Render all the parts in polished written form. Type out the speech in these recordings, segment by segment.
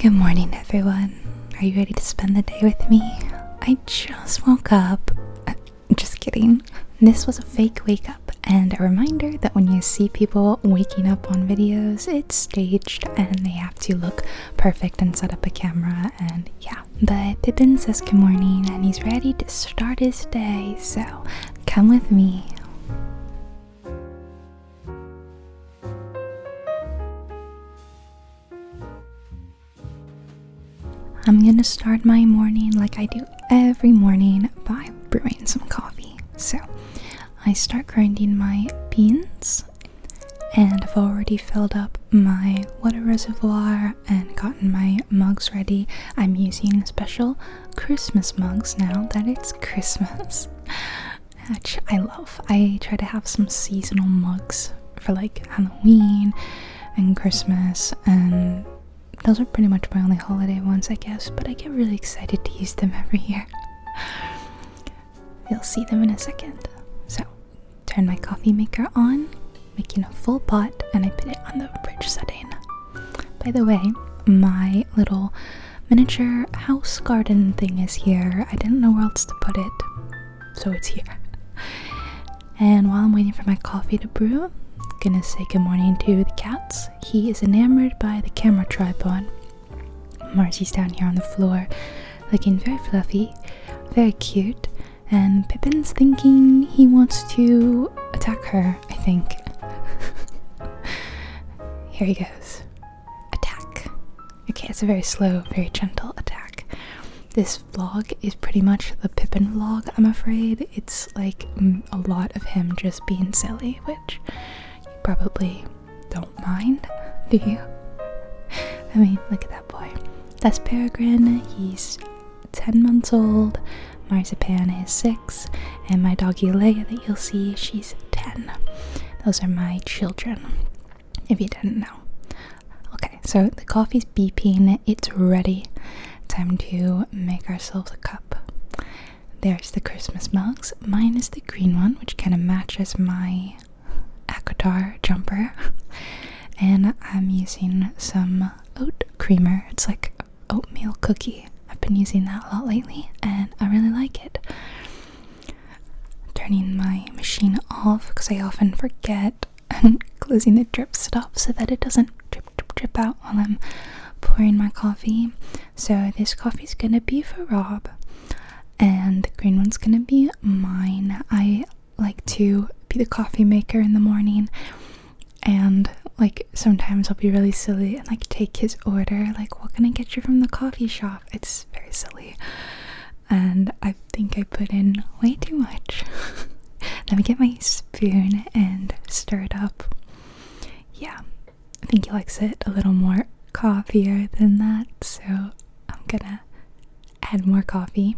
Good morning, everyone. Are you ready to spend the day with me? I just woke up. Just kidding. This was a fake wake up and a reminder that when you see people waking up on videos, it's staged and they have to look perfect and set up a camera and yeah. But Pippin says good morning and he's ready to start his day, so come with me. I'm gonna start my morning like I do every morning by brewing some coffee. So I start grinding my beans and I've already filled up my water reservoir and gotten my mugs ready. I'm using special Christmas mugs now that it's Christmas, which I love. I try to have some seasonal mugs for like Halloween and Christmas, and those are pretty much my only holiday ones, I guess, but I get really excited to use them every year. You'll see them in a second. So, turn my coffee maker on, making a full pot, and I put it on the fridge setting. By the way, my little miniature house garden thing is here. I didn't know where else to put it, so it's here. And while I'm waiting for my coffee to brew, gonna say good morning to the cats. He is enamored by the camera tripod. Marcy's down here on the floor looking very fluffy, very cute, and Pippin's thinking he wants to attack her, I think. Here he goes. Attack. Okay, it's a very slow, very gentle attack. This vlog is pretty much the Pippin vlog, I'm afraid. It's like a lot of him just being silly, which probably don't mind, do you? I mean, look at that boy. That's Peregrine, he's 10 months old, Marzipan is 6, and my doggy Leia that you'll see, she's 10. Those are my children, if you didn't know. Okay, so the coffee's beeping, it's ready. Time to make ourselves a cup. There's the Christmas mugs. Mine is the green one, which kind of matches my Akatar jumper, and I'm using some oat creamer. It's like oatmeal cookie. I've been using that a lot lately and I really like it. Turning my machine off because I often forget, and closing the drip stop so that it doesn't drip out while I'm pouring my coffee. So this coffee's gonna be for Rob and the green one's gonna be mine. I like to be the coffee maker in the morning, and like sometimes I'll be really silly and like take his order, like, what can I get you from the coffee shop? It's very silly and I think I put in way too much. Let me get my spoon and stir it up. Yeah, I think he likes it a little more coffeeier than that, so I'm gonna add more coffee.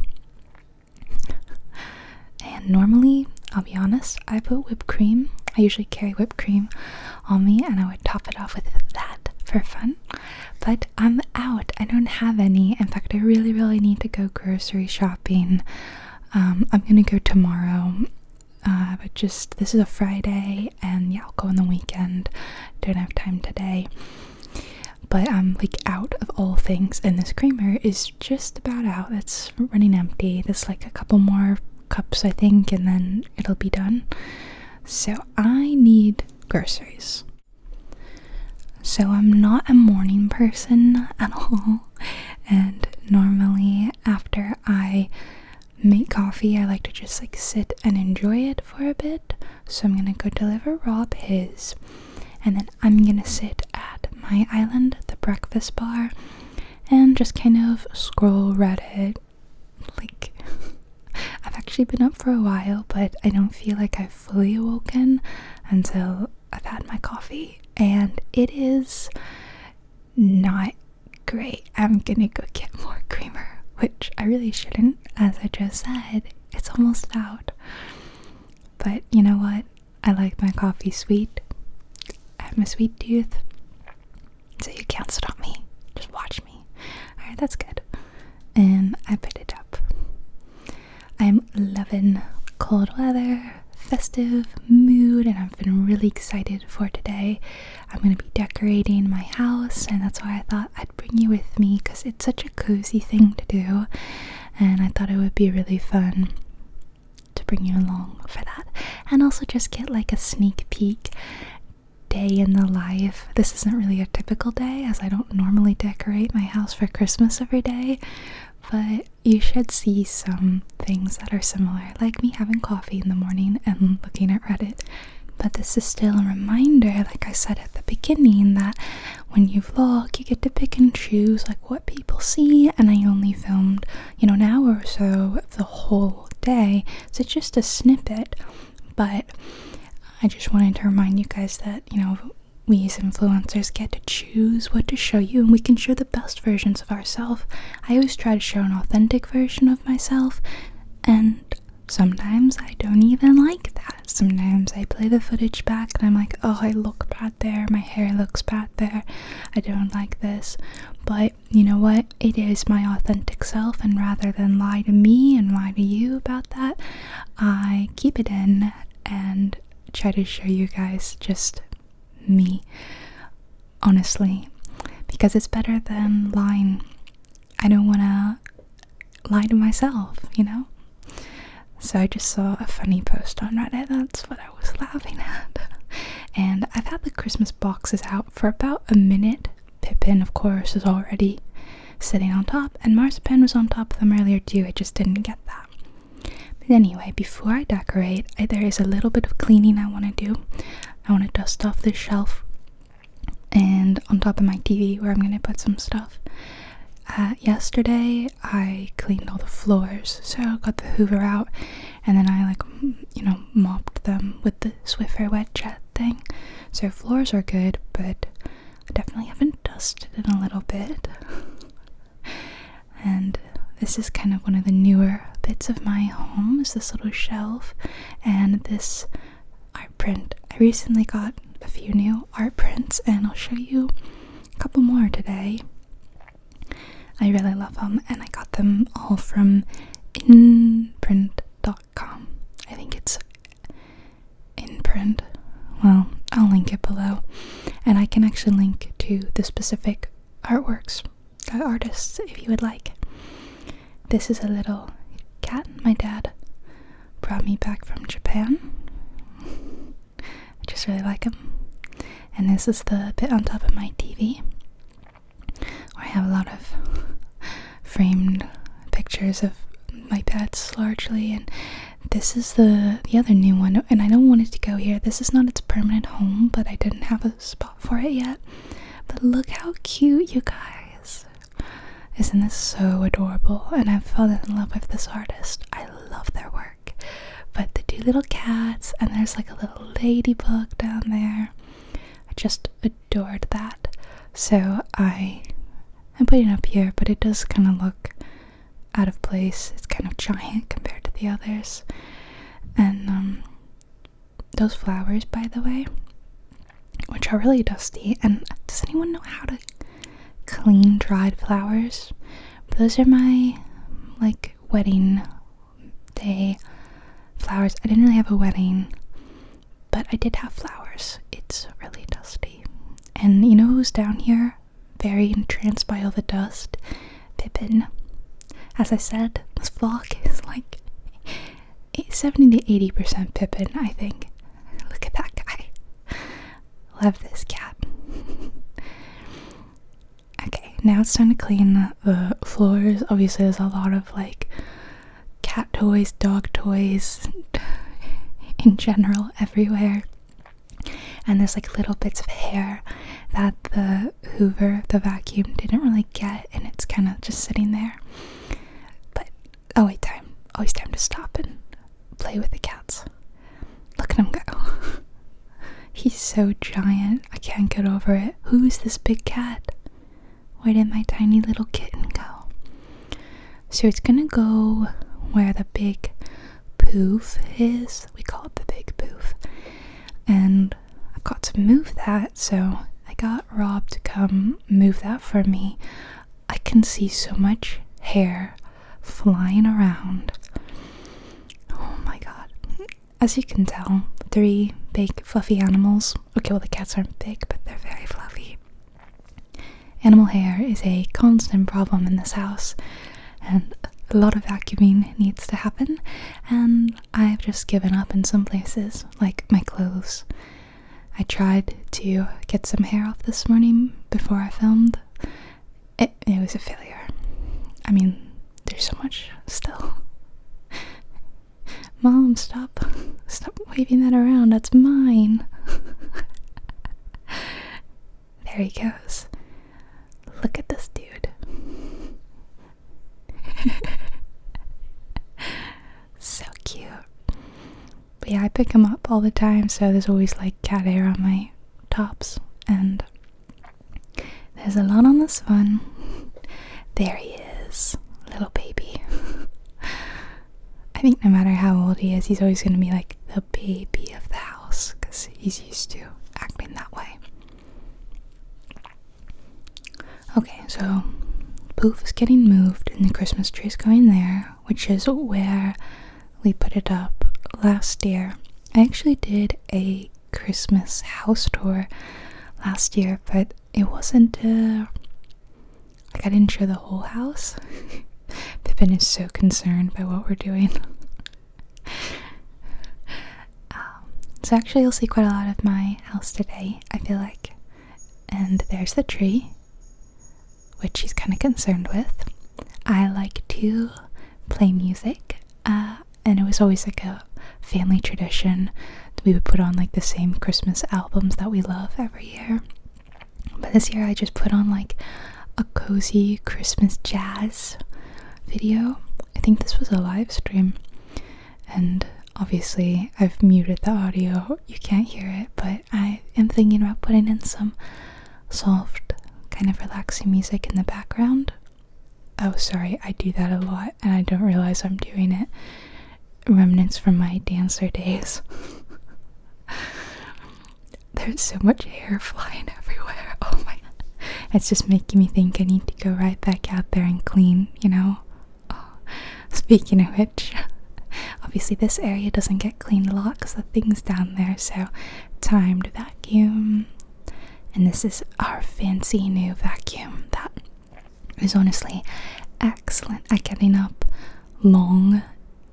And normally, I'll be honest, I put whipped cream. I usually carry whipped cream on me and I would top it off with that for fun. But I'm out. I don't have any. In fact, I really need to go grocery shopping. I'm gonna go tomorrow. But just, this is a Friday and yeah, I'll go on the weekend. Don't have time today. But I'm like out of all things, and this creamer is just about out. It's running empty. There's like a couple more cups, I think, and then it'll be done. So I need groceries. So I'm not a morning person at all, and normally after I make coffee I like to just like sit and enjoy it for a bit. So I'm gonna go deliver Rob his, and then I'm gonna sit at my island, the breakfast bar, and just kind of scroll Reddit. Like, I've actually been up for a while, but I don't feel like I've fully awoken until I've had my coffee, and it is not great. I'm gonna go get more creamer, which I really shouldn't, as I just said. It's almost out. But you know what? I like my coffee sweet. I have a sweet tooth, so you can't stop me. Just watch me. Alright, that's good. And I put it up. I'm loving cold weather, festive mood, and I've been really excited for today. I'm going to be decorating my house, and that's why I thought I'd bring you with me, because it's such a cozy thing to do, and I thought it would be really fun to bring you along for that, and also just get like a sneak peek day in the life. This isn't really a typical day, as I don't normally decorate my house for Christmas every day, but you should see some things that are similar, like me having coffee in the morning and looking at Reddit. But this is still a reminder, like I said at the beginning, that when you vlog, you get to pick and choose like what people see, and I only filmed, an hour or so of the whole day, so it's just a snippet. But I just wanted to remind you guys that, we as influencers get to choose what to show you, and we can show the best versions of ourselves. I always try to show an authentic version of myself, and sometimes I don't even like that. Sometimes I play the footage back and I'm like, oh, I look bad there, my hair looks bad there, I don't like this. But you know what? It is my authentic self, and rather than lie to me and lie to you about that, I keep it in and try to show you guys just me, honestly, because it's better than lying. I don't want to lie to myself, So I just saw a funny post on Reddit, that's what I was laughing at. And I've had the Christmas boxes out for about a minute. Pippin, of course, is already sitting on top, and Marzipan was on top of them earlier too, I just didn't get that. But anyway, before I decorate, there is a little bit of cleaning I want to do. I want to dust off this shelf and on top of my TV where I'm going to put some stuff. Yesterday I cleaned all the floors, so I got the Hoover out, and then I mopped them with the Swiffer wet jet thing. So floors are good, but I definitely haven't dusted in a little bit. And this is kind of one of the newer bits of my home, is this little shelf and this art print. I recently got a few new art prints, and I'll show you a couple more today. I really love them, and I got them all from inprint.com. I think it's inprint. Well, I'll link it below, and I can actually link to the specific artworks, artists, if you would like. This is a little cat my dad brought me back from Japan. I just really like him. And this is the bit on top of my TV, where I have a lot of framed pictures of my pets largely, and this is the other new one, and I don't want it to go here. This is not its permanent home, but I didn't have a spot for it yet. But look how cute, you guys. Isn't this so adorable? And I've fallen in love with this artist. I love their work. But the two little cats, and there's like a little ladybug down there. I just adored that. So I'm putting it up here, but it does kind of look out of place. It's kind of giant compared to the others. And those flowers, by the way, which are really dusty, and does anyone know how to clean dried flowers? Those are my wedding day flowers. I didn't really have a wedding, but I did have flowers. It's really dusty. And you know who's down here, very entranced by all the dust? Pippin. As I said, this vlog is like 70 to 80% Pippin, I think. Look at that guy. Love this cat. Okay, now it's time to clean the floors. Obviously there's a lot of cat toys, dog toys, in general everywhere. And there's little bits of hair that the Hoover, the vacuum, didn't really get, and it's kind of just sitting there. But always time to stop and play with the cats. Look at him go. He's so giant, I can't get over it. Who's this big cat? Where did my tiny little kitten go? So it's gonna go where the big poof is. We call it the big poof. And I've got to move that, so I got Rob to come move that for me. I can see so much hair flying around. Oh my god. as you can tell, 3 big fluffy animals. Okay, well the cats aren't big, but they're very fluffy. Animal hair is a constant problem in this house, and a lot of vacuuming needs to happen, and I've just given up in some places, like my clothes. I tried to get some hair off this morning before I filmed. It was a failure. I mean, there's so much still. Mom, stop waving that around. That's mine. There he goes. Look at this dude. So cute. But yeah, I pick him up all the time, so there's always like cat hair on my tops, and there's a lot on this one. There he is, little baby. I think no matter how old he is, he's always going to be like the baby of the house, because he's used to acting that way. Okay, so Poof is getting moved and the Christmas tree is going there, which is where we put it up last year. I actually did a Christmas house tour last year, but it wasn't, like I didn't show the whole house. Pippin is so concerned by what we're doing. So actually you'll see quite a lot of my house today, I feel like. And there's the tree, which he's kind of concerned with. I like to play music, and it was always like a family tradition that we would put on like the same Christmas albums that we love every year. But this year I just put on like a cozy Christmas jazz video. I think this was a live stream, and obviously I've muted the audio, you can't hear it, but I am thinking about putting in some soft, kind of relaxing music in the background. Oh, sorry, I do that a lot and I don't realize I'm doing it. Remnants from my dancer days. There's so much hair flying everywhere. Oh my god. It's just making me think I need to go right back out there and clean, you know? Oh, speaking of which, obviously this area doesn't get cleaned a lot because the thing's down there, so time to vacuum. And this is our fancy new vacuum that is honestly excellent at getting up long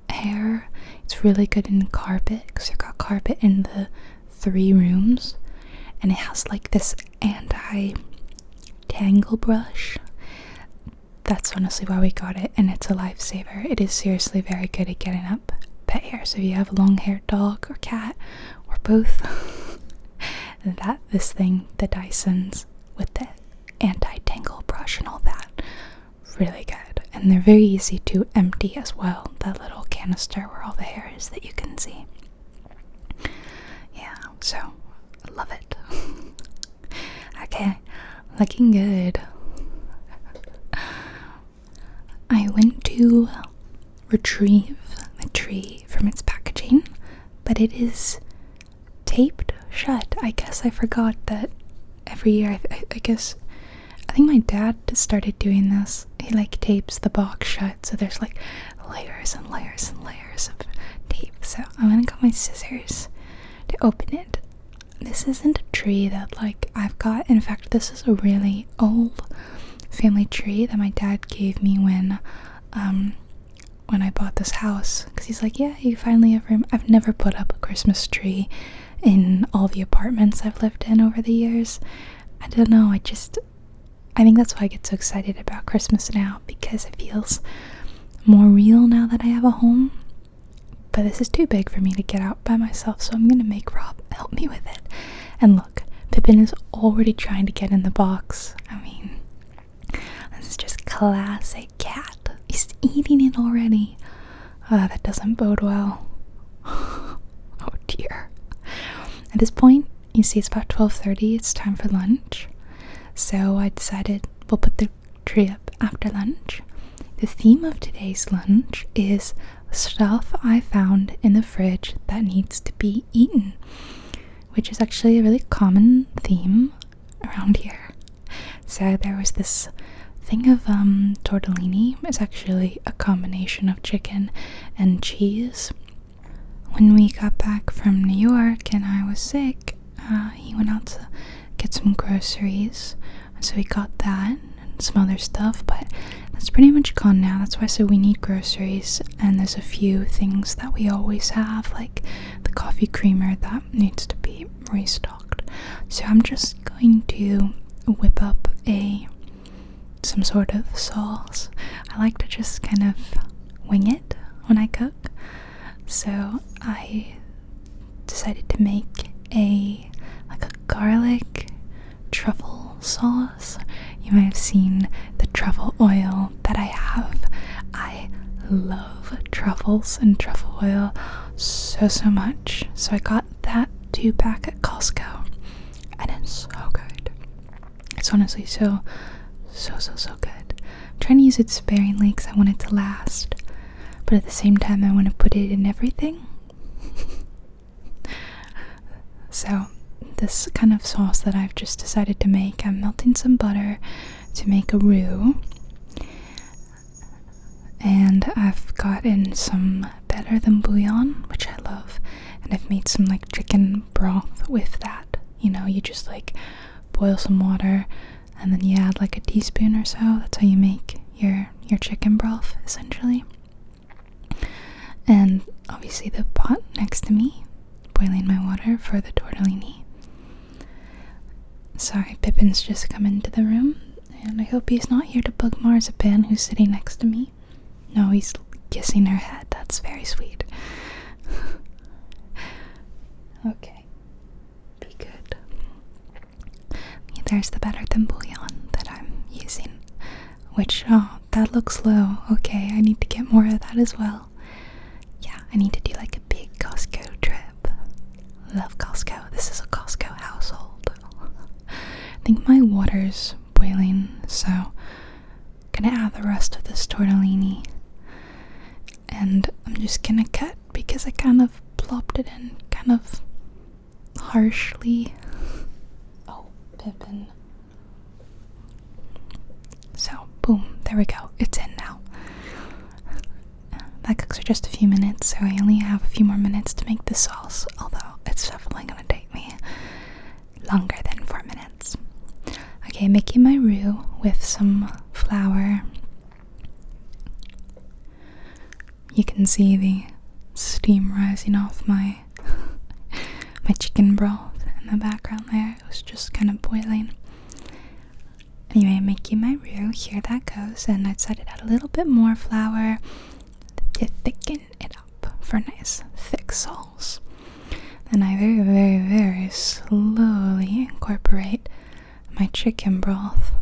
hair. It's really good in carpet because you've got carpet in the 3 rooms, and it has like this anti-tangle brush. That's honestly why we got it, and it's a lifesaver. It is seriously very good at getting up pet hair. So if you have a long-haired dog or cat or both, this thing, the Dysons with the anti-tangle brush and all that, really good. And they're very easy to empty as well, that little canister where all the hair is that you can see. Yeah, so I love it. Okay, looking good. I went to retrieve the tree from its packaging, but it is taped shut. I guess I forgot that every year, I think my dad started doing this. He like tapes the box shut, so there's like layers and layers and layers of tape. So I'm gonna get my scissors to open it. This isn't a tree that like I've got. In fact, this is a really old family tree that my dad gave me when I bought this house, because he's like, yeah, you finally have room. I've never put up a Christmas tree in all the apartments I've lived in over the years. I don't know, I think that's why I get so excited about Christmas now, because it feels more real now that I have a home. But this is too big for me to get out by myself, so I'm gonna make Rob help me with it. And look, Pippin is already trying to get in the box. I mean, this is just classic cat. He's eating it already. That doesn't bode well. Oh dear. At this point, you see it's about 12:30, it's time for lunch. So I decided we'll put the tree up after lunch. The theme of today's lunch is stuff I found in the fridge that needs to be eaten, which is actually a really common theme around here. So there was this thing of tortellini. It's actually a combination of chicken and cheese. when we got back from New York and I was sick, he went out to get some groceries, so he got that and some other stuff, but that's pretty much gone now. That's why I said we need groceries, and there's a few things that we always have, like the coffee creamer that needs to be restocked. So I'm just going to whip up some sort of sauce. I like to just kind of wing it when I cook, so I decided to make a garlic truffle sauce. You might have seen the truffle oil that I have. I love truffles and truffle oil so much, so I got that 2-pack at Costco, and it's so good. It's honestly so good. I'm trying to use it sparingly because I want it to last, but at the same time I want to put it in everything. So this kind of sauce that I've just decided to make, I'm melting some butter to make a roux, and I've gotten some better than bouillon, which I love, and I've made some like chicken broth with that. You know, you just like boil some water and then you add like a teaspoon or so. That's how you make your chicken broth, essentially. And obviously the pot next to me, boiling my water for the tortellini. Sorry, Pippin's just come into the room, and I hope he's not here to bug Marzipan, who's sitting next to me. No, he's kissing her head. That's very sweet. Okay, be good. There's the better than bouillon that I'm using, which, oh, that looks low. Okay, I need to get more of that as well. Yeah, I need to do like a big Costco trip. Love Costco. This is a Costco household. I think my water's boiling, so I'm gonna add the rest of this tortellini, and I'm just gonna cut because I kind of plopped it in kind of harshly. Oh, Pippin. So, boom, there we go. It's in now. That cooks for just a few minutes, so I only have a few more minutes to make the sauce, although it's definitely gonna take me longer than 4 minutes. Okay, making my roux with some flour. You can see the steam rising off my chicken broth in the background there. It was just kind of boiling. Anyway, making my roux, here that goes, and I decided to add a little bit more flour to thicken it up for nice thick sauce. Then I very slowly incorporate my chicken broth.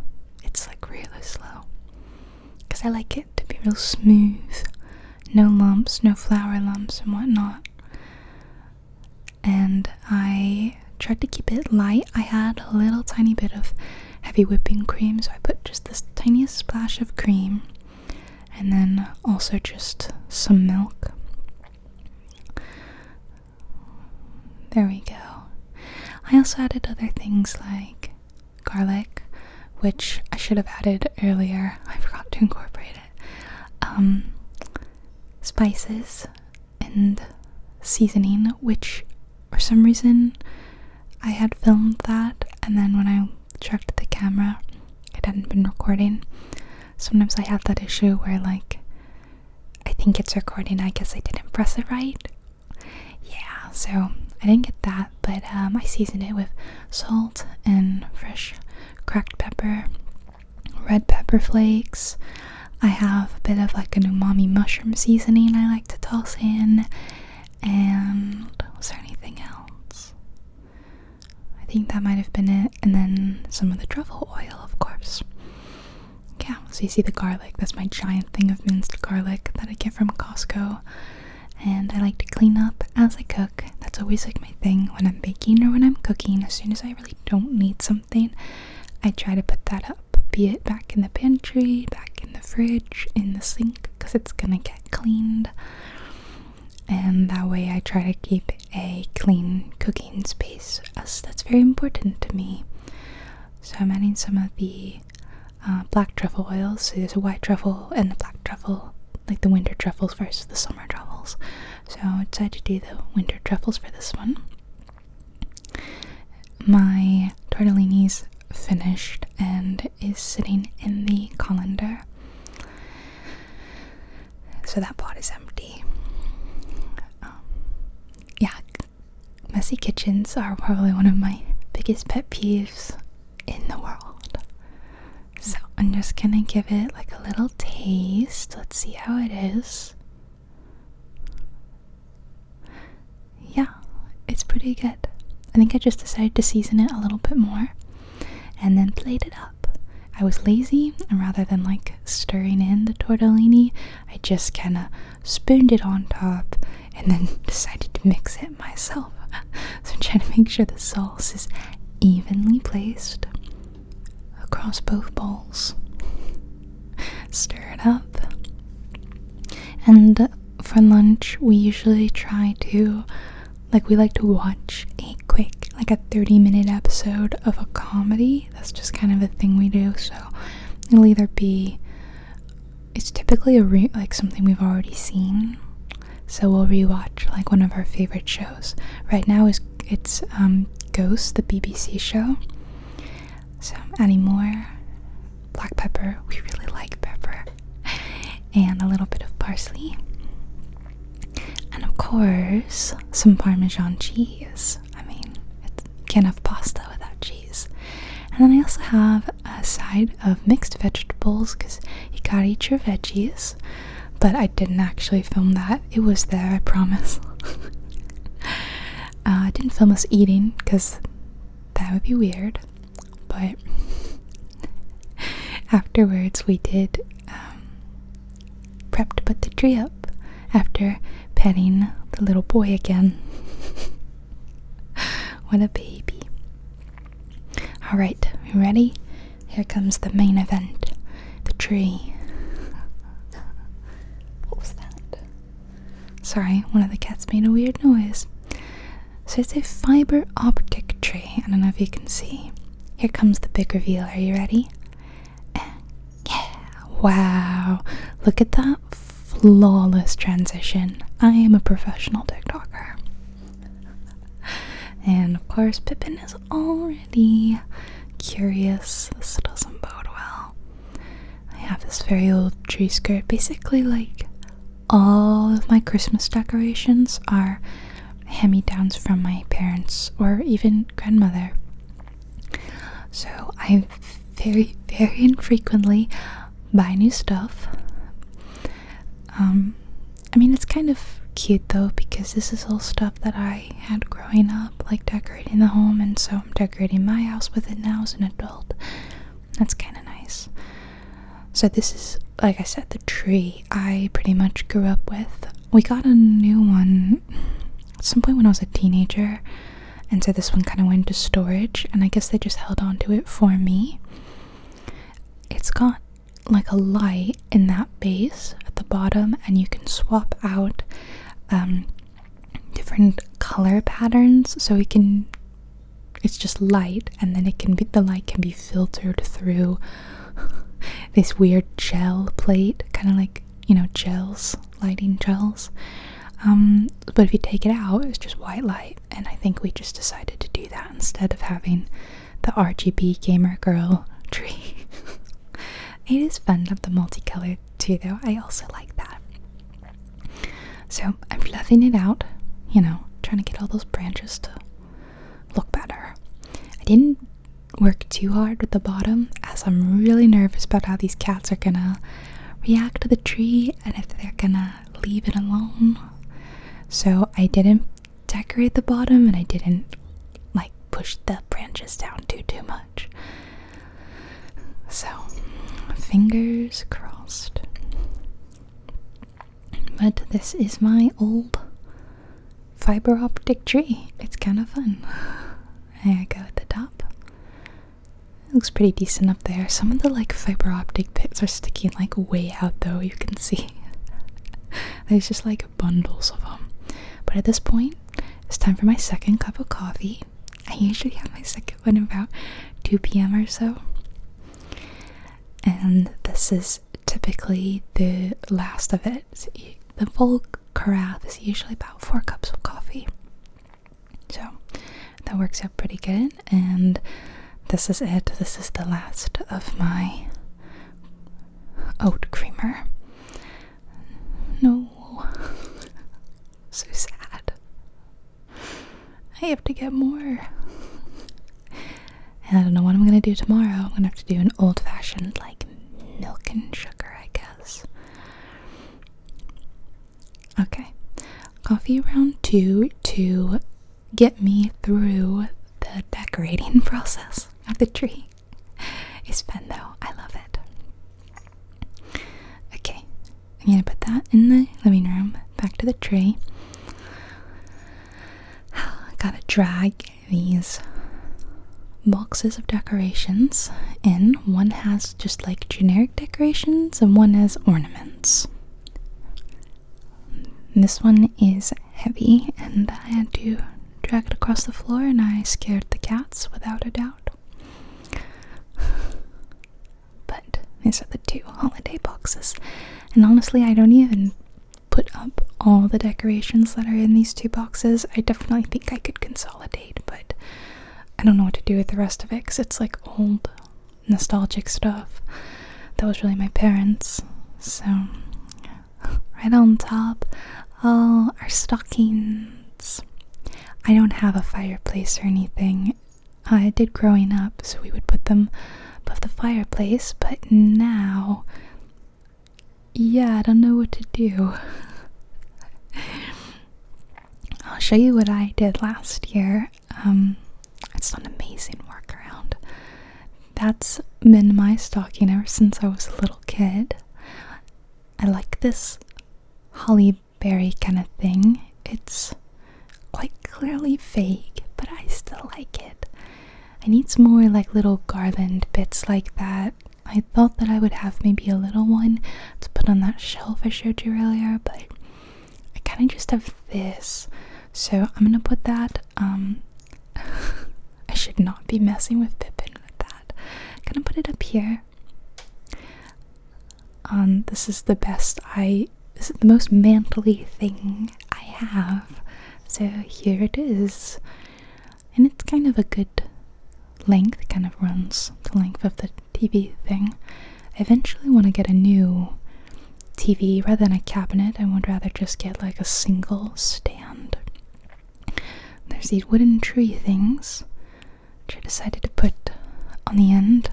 It's like really slow, because I like it to be real smooth, no lumps, no flour lumps and whatnot. And I tried to keep it light. I had a little tiny bit of heavy whipping cream, so I put just this tiniest splash of cream, and then also just some milk. There we go. I also added other things like garlic, which I should have added earlier. I forgot to incorporate it. Spices and seasoning, which for some reason I had filmed that, and then when I checked the camera, it hadn't been recording. Sometimes I have that issue where, like, I think it's recording, I guess I didn't press it right. Yeah, so I didn't get that, but I seasoned it with salt and fresh cracked pepper, red pepper flakes. I have a bit of like an umami mushroom seasoning I like to toss in, and was there anything else? I think that might have been it, and then some of the truffle oil, of course. Yeah, so you see the garlic, that's my giant thing of minced garlic that I get from Costco, and I like to clean up as I cook. That's always like my thing when I'm baking or when I'm cooking. As soon as I really don't need something, I try to put that up, be it back in the pantry, back in the fridge, in the sink, because it's gonna get cleaned. And that way I try to keep a clean cooking space, as that's very important to me. So I'm adding some of the black truffle oils. So there's a white truffle and the black truffle, like the winter truffles versus the summer truffles. So I decided to do the winter truffles for this one. My tortellini's finished and is sitting in the colander. So that pot is empty. Yeah, messy kitchens are probably one of my biggest pet peeves in the world. So I'm just gonna give it like a little taste. Let's see how it is. Yeah, it's pretty good. I think I just decided to season it a little bit more and then plate it up. I was lazy, and rather than like stirring in the tortellini, I just kind of spooned it on top and then decided to mix it myself. So I'm trying to make sure the sauce is evenly placed across both bowls. Stir it up. And for lunch, we usually try to, we like to watch a quick, like a 30-minute episode of a comedy. That's just kind of a thing we do. So it'll either be, it's typically like something we've already seen. So we'll rewatch like one of our favorite shows. Right now it's Ghost, the BBC show. So I'm adding more black pepper. We really like pepper. And a little bit of parsley. And of course, some Parmesan cheese. I mean, can't have pasta without cheese. And then I also have a side of mixed vegetables, because you gotta eat your veggies. But I didn't actually film that. It was there, I promise. I didn't film us eating, because that would be weird. But afterwards, we did prep to put the tree up after petting the little boy again. What a baby. Alright, you ready? Here comes the main event. The tree. What was that? Sorry, one of the cats made a weird noise. So it's a fiber optic tree. I don't know if you can see. Here comes the big reveal. Are you ready? Yeah. Wow. Look at that flawless transition. I am a professional TikToker. And of course, Pippin is already curious. This doesn't bode well. I have this very old tree skirt. Basically, like, all of my Christmas decorations are hand-me-downs from my parents or even grandmother. So I very, very infrequently buy new stuff. I mean, it's kind of cute though, because this is all stuff that I had growing up, like decorating the home, and so I'm decorating my house with it now as an adult. That's kind of nice. So this is, like I said, the tree I pretty much grew up with. We got a new one at some point when I was a teenager, and so this one kind of went into storage, and I guess they just held on to it for me. It's got like a light in that base at the bottom, and you can swap out different color patterns, so it's just light, and then the light can be filtered through this weird gel plate, kind of like, gels, lighting gels. But if you take it out, it's just white light, and I think we just decided to do that instead of having the RGB gamer girl tree. It is fun to have the multicolored too, though. I also like that. So I'm fluffing it out, trying to get all those branches to look better. I didn't work too hard with the bottom, as I'm really nervous about how these cats are gonna react to the tree and if they're gonna leave it alone. So I didn't decorate the bottom, and I didn't push the branches down too much. So fingers crossed. But this is my old fiber optic tree. It's kind of fun. There I go at the top. It looks pretty decent up there. Some of the fiber optic bits are sticking way out though, you can see. There's just bundles of them. But at this point, it's time for my second cup of coffee. I usually have my second one about 2 p.m. or so. And this is typically the last of it. So the full carafe is usually about 4 cups of coffee. So that works out pretty good. And this is it. This is the last of my oat creamer. No. So sad. I have to get more. And I don't know what I'm gonna do tomorrow. I'm gonna have to do an old-fashioned, like, milk and sugar, I guess. Okay. Coffee round 2 to get me through the decorating process of the tree. It's fun though. I love it. Okay. I'm gonna put that in the living room. Back to the tree. I gotta drag these boxes of decorations in. One has just like generic decorations and one has ornaments. This one is heavy and I had to drag it across the floor and I scared the cats without a doubt. But these are the 2 holiday boxes. And honestly, I don't even put up all the decorations that are in these 2 boxes. I definitely think I could consolidate, but I don't know what to do with the rest of it because it's like old, nostalgic stuff. That was really my parents. So, right on top, all our stockings. I don't have a fireplace or anything. I did growing up, so we would put them above the fireplace, but now, yeah, I don't know what to do. I'll show you what I did last year. It's an amazing workaround. That's been my stocking ever since I was a little kid. I like this holly berry kind of thing. It's quite clearly fake, but I still like it. I need some more like little garland bits like that. I thought that I would have maybe a little one to put on that shelf I showed you earlier, but I kind of just have this. So I'm gonna put that, I should not be messing with Pippin with that. I'm gonna put it up here. This is the this is the most mantle-y thing I have. So here it is. And it's kind of a good length, kind of runs the length of the TV thing. I eventually want to get a new TV rather than a cabinet. I would rather just get like a single stand. There's these wooden tree things, which I decided to put on the end.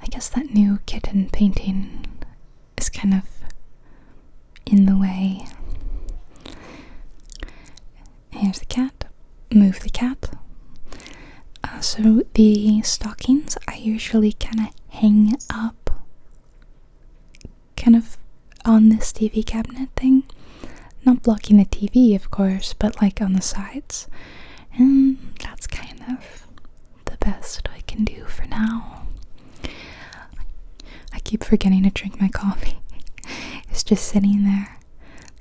I guess that new kitten painting is kind of in the way. Here's the cat. Move the cat. So the stockings I usually kind of hang up kind of on this TV cabinet thing. Not blocking the TV, of course, but like on the sides. And that's kind of the best I can do for now. I keep forgetting to drink my coffee. It's just sitting there,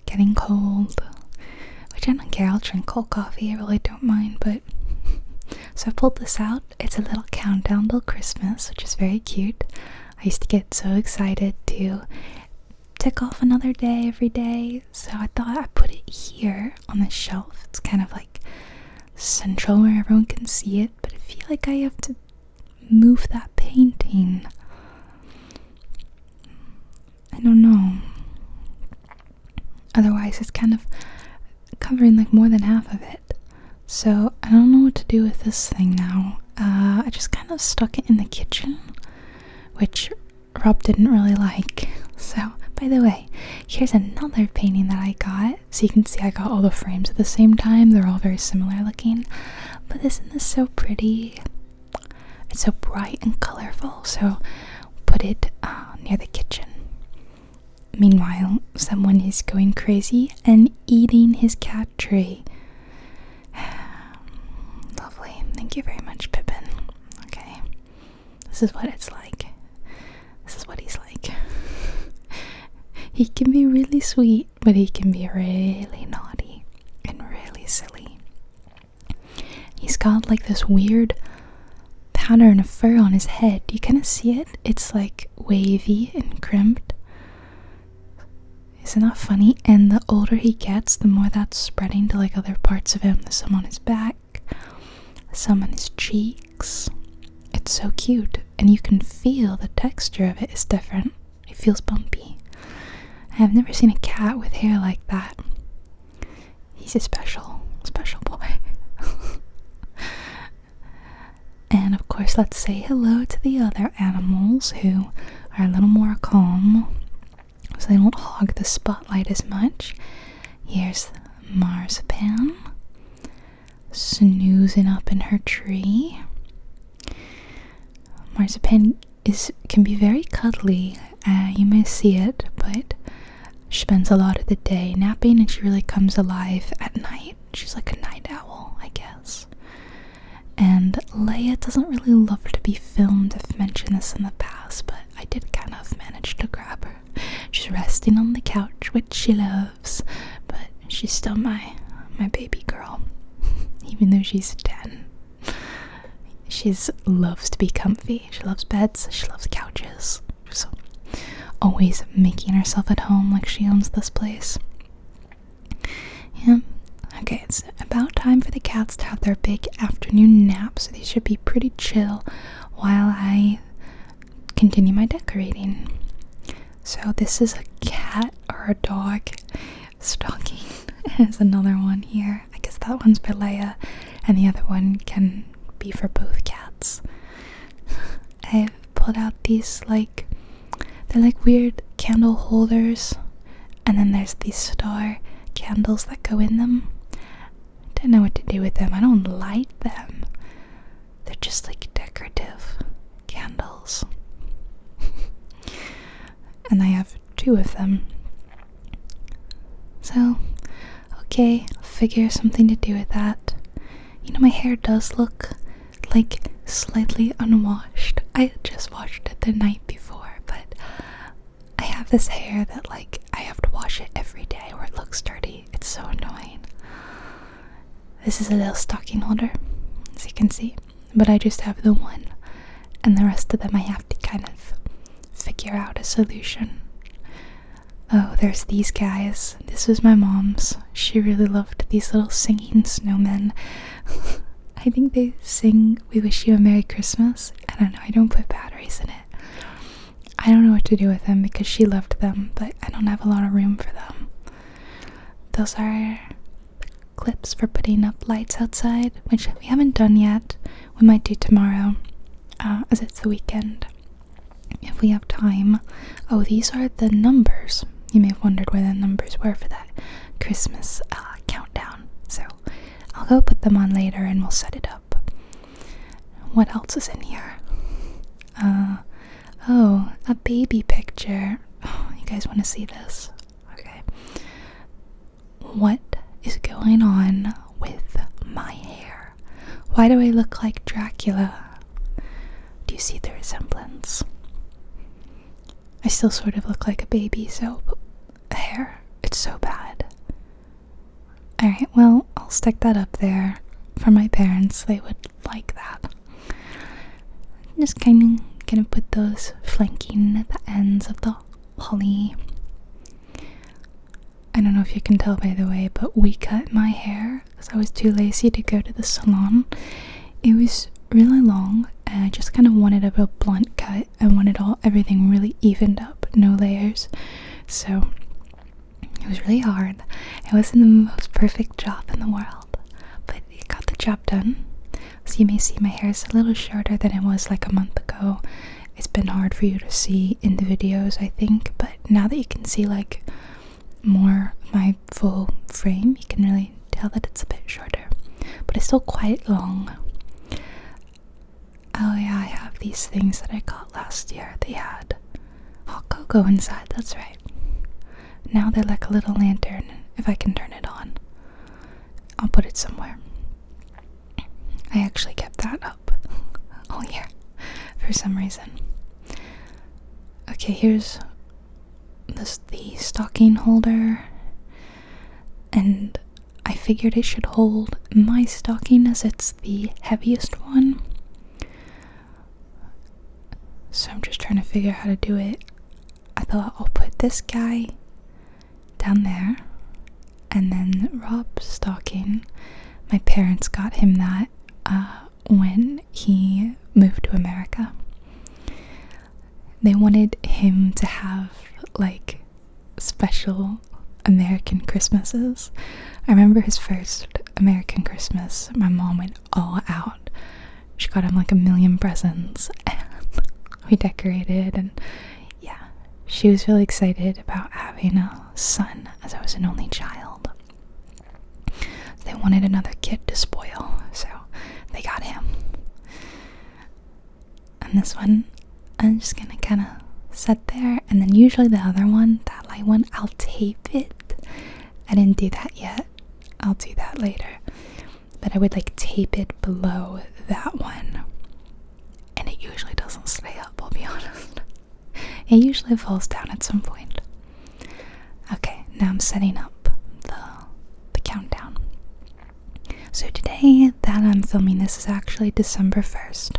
getting cold. Which I don't care, I'll drink cold coffee, I really don't mind, but... So I pulled this out. It's a little countdown till Christmas, which is very cute. I used to get so excited to tick off another day every day, so I thought I'd put it here on the shelf. It's kind of like central where everyone can see it, but I feel like I have to move that painting. I don't know. Otherwise it's kind of covering like more than half of it. So I don't know what to do with this thing now. I just kind of stuck it in the kitchen, which Rob didn't really like. So, by the way, here's another painting that I got. So you can see I got all the frames at the same time. They're all very similar looking. But isn't this so pretty? It's so bright and colorful. So put it near the kitchen. Meanwhile, someone is going crazy and eating his cat tree. Lovely. Thank you very much, Pippin. Okay. This is what it's like. This is what he's like. He can be really sweet, but he can be really naughty and really silly. He's got like this weird pattern of fur on his head. You kind of see it? It's like wavy and crimped. Isn't that funny? And the older he gets, the more that's spreading to like other parts of him. There's some on his back, some on his cheeks. It's so cute, and you can feel the texture of it is different. It feels bumpy. I've never seen a cat with hair like that. He's a special boy. And of course, let's say hello to the other animals who are a little more calm, so they don't hog the spotlight as much. Here's Marzipan, snoozing up in her tree. Marzipan can be very cuddly. You may see it, but she spends a lot of the day napping, and she really comes alive at night. She's like a night owl, I guess. And Leia doesn't really love to be filmed. I've mentioned this in the past, but I did kind of manage to grab her. She's resting on the couch, which she loves, but she's still my baby girl, even though she's 10. She loves to be comfy. She loves beds. She loves couches. So always making herself at home like she owns this place. Yeah. Okay, it's about time for the cats to have their big afternoon nap, so they should be pretty chill while I continue my decorating. So this is a cat or a dog stocking. There's another one here. I guess that one's for Leia, and the other one can be for both cats. I've pulled out these they're like weird candle holders, and then there's these star candles that go in them. I don't know what to do with them. I don't light them. They're just like decorative candles. And I have 2 of them. So, okay, I'll figure something to do with that. You know, my hair does look like slightly unwashed. I just washed it the night before, but I have this hair that I have to wash it every day or it looks dirty. It's so annoying. This is a little stocking holder, as you can see, but I just have the one, and the rest of them I have to kind of figure out a solution. Oh, there's these guys. This was my mom's. She really loved these little singing snowmen. I think they sing "We Wish You a Merry Christmas." I don't know, I don't put batteries in it. I don't know what to do with them because she loved them, but I don't have a lot of room for them. Those are the clips for putting up lights outside, which we haven't done yet. We might do tomorrow, as it's the weekend, if we have time. Oh, these are the numbers. You may have wondered where the numbers were for that Christmas countdown. So I'll go put them on later and we'll set it up. What else is in here? Oh, a baby picture. Oh, you guys want to see this? Okay. What is going on with my hair? Why do I look like Dracula? Do you see the resemblance? I still sort of look like a baby, so hair, it's so bad. Alright, well, I'll stick that up there for my parents. They would like that. Just kind of gonna put those flanking the ends of the holly. I don't know if you can tell, by the way, but we cut my hair because I was too lazy to go to the salon. It was really long, and I just kind of wanted a blunt cut. I wanted everything really evened up, no layers. So it was really hard. It wasn't the most perfect job in the world, but it got the job done. So you may see my hair is a little shorter than it was like a month ago. It's been hard for you to see in the videos, I think, but now that you can see like more of my full frame, you can really tell that it's a bit shorter, but it's still quite long. Oh yeah, I have these things that I got last year. They had hot cocoa inside, that's right. Now they're like a little lantern. If I can turn it on, I'll put it somewhere. I actually kept that up all year for some reason. Okay, here's the stocking holder, and I figured it should hold my stocking as it's the heaviest one. So I'm just trying to figure out how to do it. I thought I'll put this guy down there. And then Rob's stocking, my parents got him that when he moved to America. They wanted him to have like special American Christmases. I remember his first American Christmas, my mom went all out. She got him like 1,000,000 presents and we decorated, and yeah, she was really excited about having a son as I was an only child. They wanted another kid to spoil, so they got him. And this one, I'm just gonna kind of set there, and then usually the other one, that light one, I'll tape it. I didn't do that yet. I'll do that later. But I would like tape it below that one. And it usually doesn't stay up, I'll be honest. It usually falls down at some point. Okay, now I'm setting up the countdown. So today that I'm filming this is actually December 1st.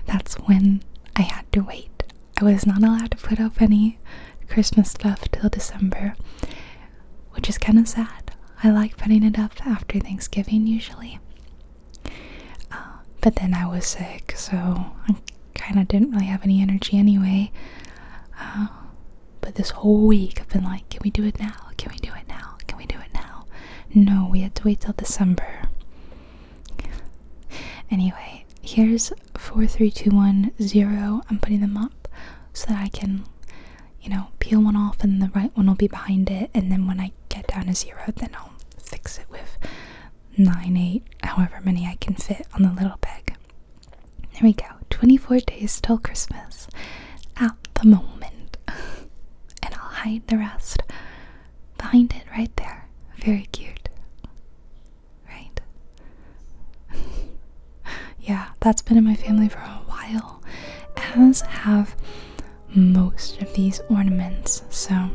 That's when I had to wait. I was not allowed to put up any Christmas stuff till December, which is kind of sad. I like putting it up after Thanksgiving usually. But then I was sick, so I kind of didn't really have any energy anyway. But this whole week I've been like, can we do it now? Can we do it now? Can we do it now? No, we had to wait till December. Anyway, here's 4, 3, 2, 1, 0. I'm putting them up so that I can, peel one off and the right one will be behind it. And then when I get down to 0, then I'll fix it with 9, 8, however many I can fit on the little peg. There we go. 24 days till Christmas at the moment. And I'll hide the rest behind it right there. Very cute. Right? Yeah, that's been in my family for a while, as have most of these ornaments. So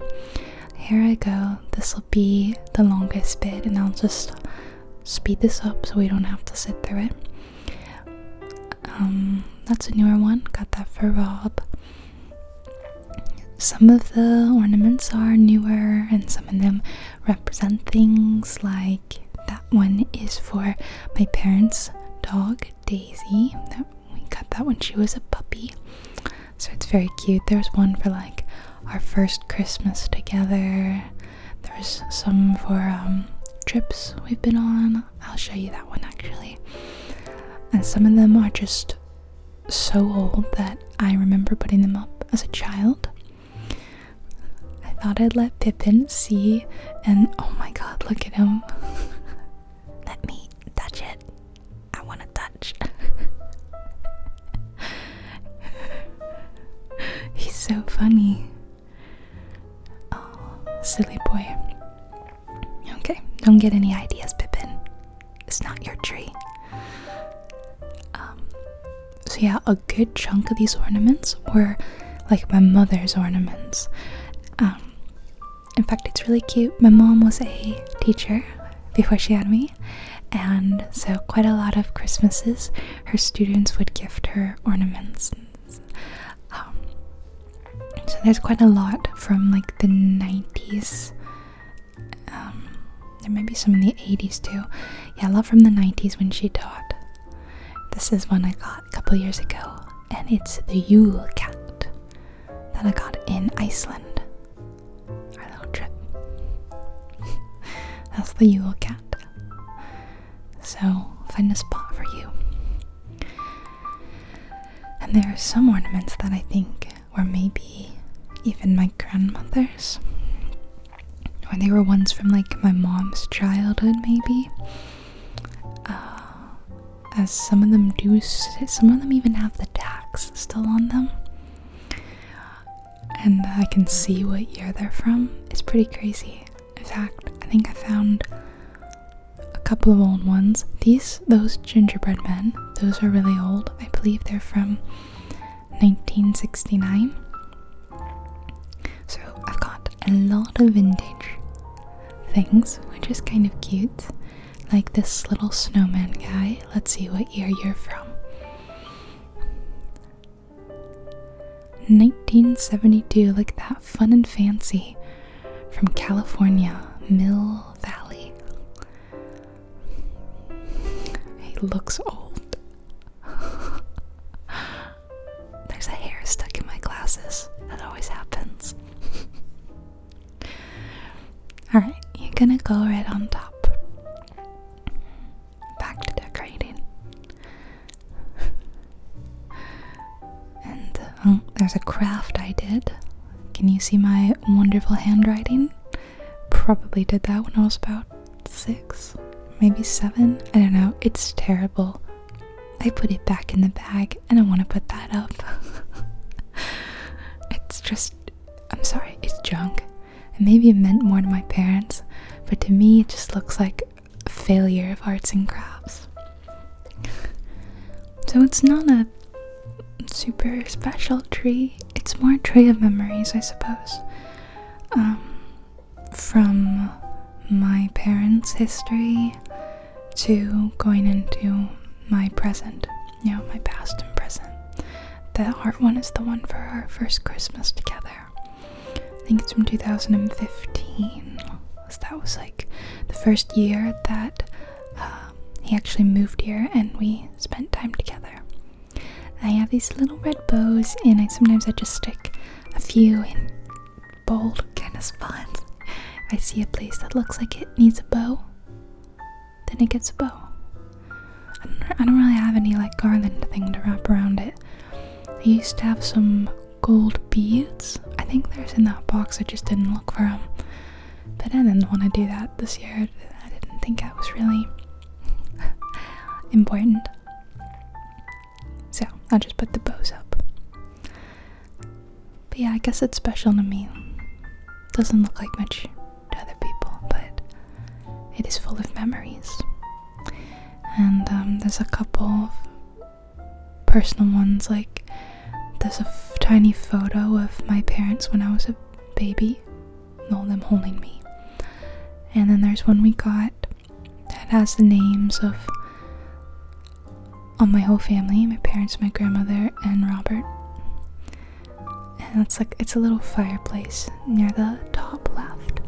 here I go. This will be the longest bit, and I'll just speed this up so we don't have to sit through it. That's a newer one. Got that for Rob. Some of the ornaments are newer, and some of them represent things. Like that one is for my parents' dog Daisy. We got that when she was a puppy, so it's very cute. There's one for like our first Christmas together. There's some for trips we've been on. I'll show you that one actually. And some of them are just so old that I remember putting them up as a child. I thought I'd let Pippin see, and oh my god, look at him. Let me touch it. I want to touch. He's so funny. Oh, silly boy. Okay, don't get any ideas, Pippin. It's not your tree. So yeah, a good chunk of these ornaments were like my mother's ornaments. In fact, it's really cute. My mom was a teacher before she had me, and so quite a lot of Christmases her students would gift her ornaments. So there's quite a lot from like the 90s. There may be some in the 80s too. Yeah, a lot from the 90s when she taught. This is one I got a couple years ago, and it's the Yule cat that I got in Iceland. Our little trip. That's the Yule cat. So find a spot for you. And there are some ornaments that I think were maybe even my grandmother's, or they were ones from like my mom's childhood maybe. As some of them do, some of them even have the tags still on them, and I can see what year they're from. It's pretty crazy. In fact, I think I found a couple of old ones. Those gingerbread men, those are really old. I believe they're from 1969. So I've got a lot of vintage things, which is kind of cute. Like this little snowman guy. Let's see what year you're from. 1972, like that, fun and fancy. from California, Mill Valley. He looks old. There's a hair stuck in my glasses. That always happens. Alright, you're gonna go right on top. Back to decorating. And there's a craft I did. Can you see my wonderful handwriting? Probably did that when I was about 6, maybe 7. I don't know. It's terrible. I put it back in the bag and I want to put that up. It's just, I'm sorry, it's junk. And maybe it meant more to my parents, but to me it just looks like a failure of arts and crafts. So it's not a super special tree. It's more a tree of memories, I suppose. From my parents' history to going into my present, my past and present. The heart one is the one for our first Christmas together. I think it's from 2015. That was like the first year that he actually moved here and we spent time together. I have these little red bows, and sometimes I just stick a few in bold kind of spots. If I see a place that looks like it needs a bow, then it gets a bow. I don't really have any like garland thing to wrap around it. I used to have some gold beads. I think there's in that box. I just didn't look for them. But I didn't want to do that this year. I didn't think that was really important. So I'll just put the bows up. But yeah, I guess it's special to me. Doesn't look like much to other people, but it is full of memories. And there's a couple of personal ones, like there's a tiny photo of my parents when I was a baby, all them holding me. And then there's one we got that has the names of all my whole family, my parents, my grandmother, and Robert. And it's a little fireplace near the top left.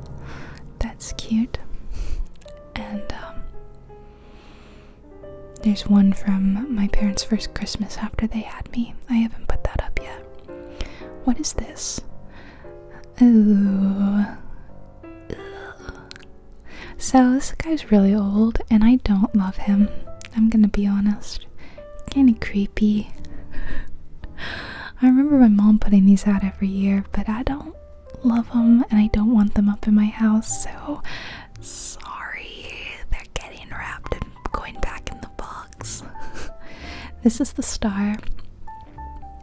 That's cute. And there's one from my parents' first Christmas after they had me. I haven't put that up yet. What is this? Ooh. So this guy's really old and I don't love him. I'm gonna be honest. Kinda creepy. I remember my mom putting these out every year, but I don't love them and I don't want them up in my house, so sorry. They're getting wrapped and going back in the box. This is the star.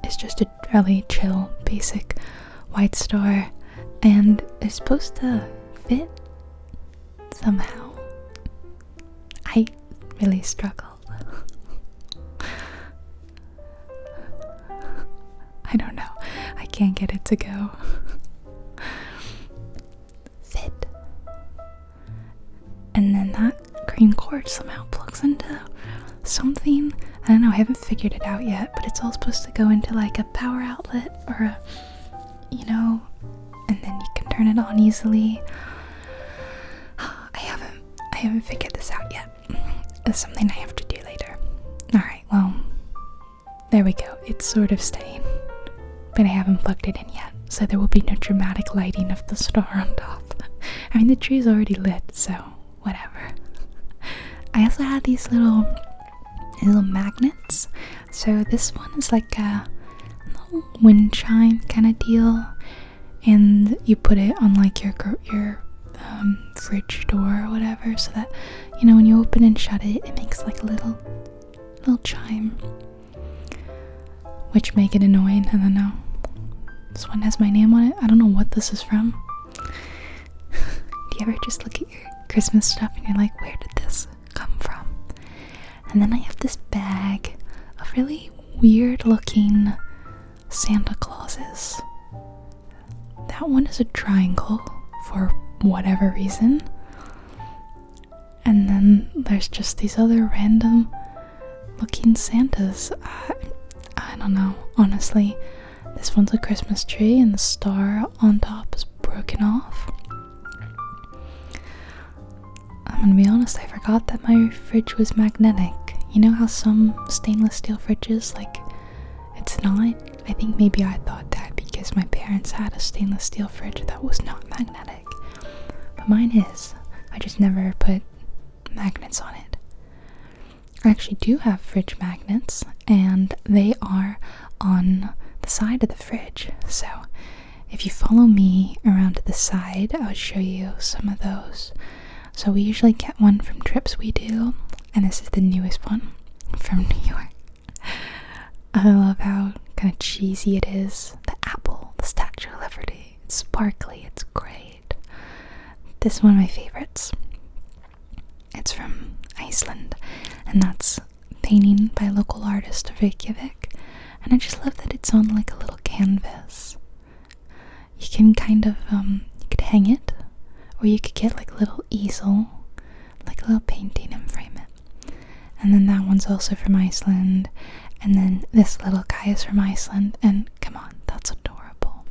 It's just a really chill, basic white star, and it's supposed to fit somehow. I really struggled. I don't know. I can't get it to go. Fit. And then that green cord somehow plugs into something. I don't know, I haven't figured it out yet, but it's all supposed to go into like a power outlet or a, and then you can turn it on easily. I haven't figured this out yet. It's something I have to do later. Alright, well, there we go. It's sort of staying. But I haven't plugged it in yet, so there will be no dramatic lighting of the star on top. I mean, the tree's already lit, so whatever. I also had these little magnets. So this one is like a little wind chime kind of deal, and you put it on like your fridge door or whatever, so that when you open and shut it, it makes like a little chime, which make it annoying. I don't know. This one has my name on it. I don't know what this is from. Do you ever just look at your Christmas stuff and you're like, where did this come from? And then I have this bag of really weird looking Santa Clauses. That one is a triangle for whatever reason. And then there's just these other random looking Santas. I don't know, honestly. This one's a Christmas tree and the star on top is broken off. I'm gonna be honest, I forgot that my fridge was magnetic. You know how some stainless steel fridges, like, it's not? I think maybe I thought that because my parents had a stainless steel fridge that was not magnetic. But mine is. I just never put magnets on it. I actually do have fridge magnets, and they are on the side of the fridge. So if you follow me around to the side, I'll show you some of those. So we usually get one from trips we do, and this is the newest one from New York. I love how kind of cheesy it is. The apple, the Statue of Liberty. It's sparkly, it's great. This is one of my favorites. It's from Iceland, and that's painting by a local artist of Reykjavik. And I just love that it's on like a little canvas. You can kind of, you could hang it, or you could get like a little easel, like a little painting and frame it. And then that one's also from Iceland. And then this little guy is from Iceland, and come on, that's adorable.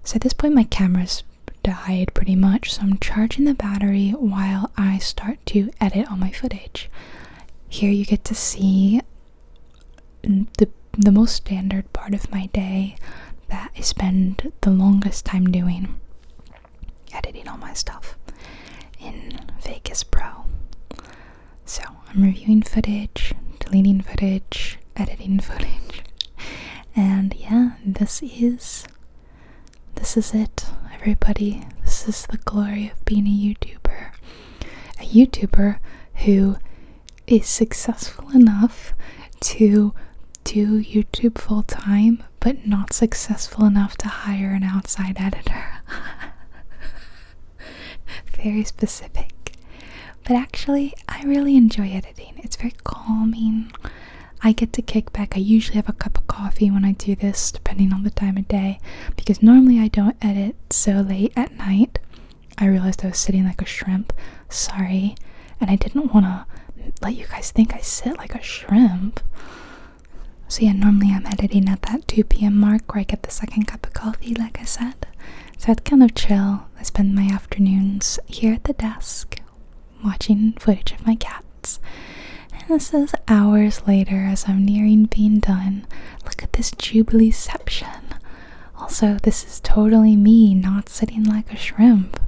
So at this point my camera's died pretty much, so I'm charging the battery while I start to edit all my footage. Here you get to see the most standard part of my day that I spend the longest time doing, editing all my stuff in Vegas Pro. So I'm reviewing footage, deleting footage, editing footage, and yeah, this is it, everybody. This is the glory of being a YouTuber. A YouTuber who is successful enough to do YouTube full time, but not successful enough to hire an outside editor. Very specific. But actually, I really enjoy editing. It's very calming. I get to kick back. I usually have a cup of coffee when I do this, depending on the time of day, because normally I don't edit so late at night. I realized I was sitting like a shrimp. Sorry. And I didn't want to let you guys think I sit like a shrimp. So yeah, normally I'm editing at that 2 p.m. mark where I get the second cup of coffee, like I said. So it's kind of chill. I spend my afternoons here at the desk, watching footage of my cats. And this is hours later as I'm nearing being done. Look at this Jubileeception. Also, this is totally me not sitting like a shrimp.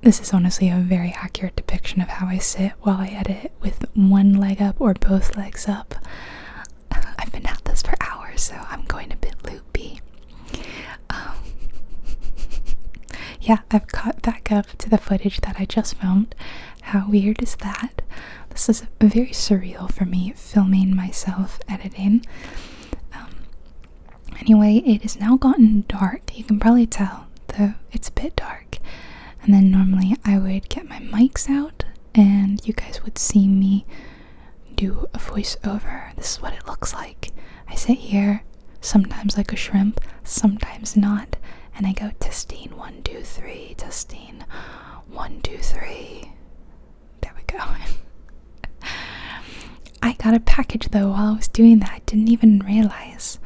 This is honestly a very accurate depiction of how I sit while I edit, with one leg up or both legs up. I've been at this for hours, so I'm going a bit loopy. Yeah, I've caught back up to the footage that I just filmed. How weird is that? This is very surreal for me, filming myself editing. Anyway, it has now gotten dark. You can probably tell, though it's a bit dark. And then normally I would get my mics out and you guys would see me do a voiceover. This is what it looks like. I sit here, sometimes like a shrimp, sometimes not, and I go testing 1 2 3, testing 1 2 3. There we go. I got a package though while I was doing that. I didn't even realize.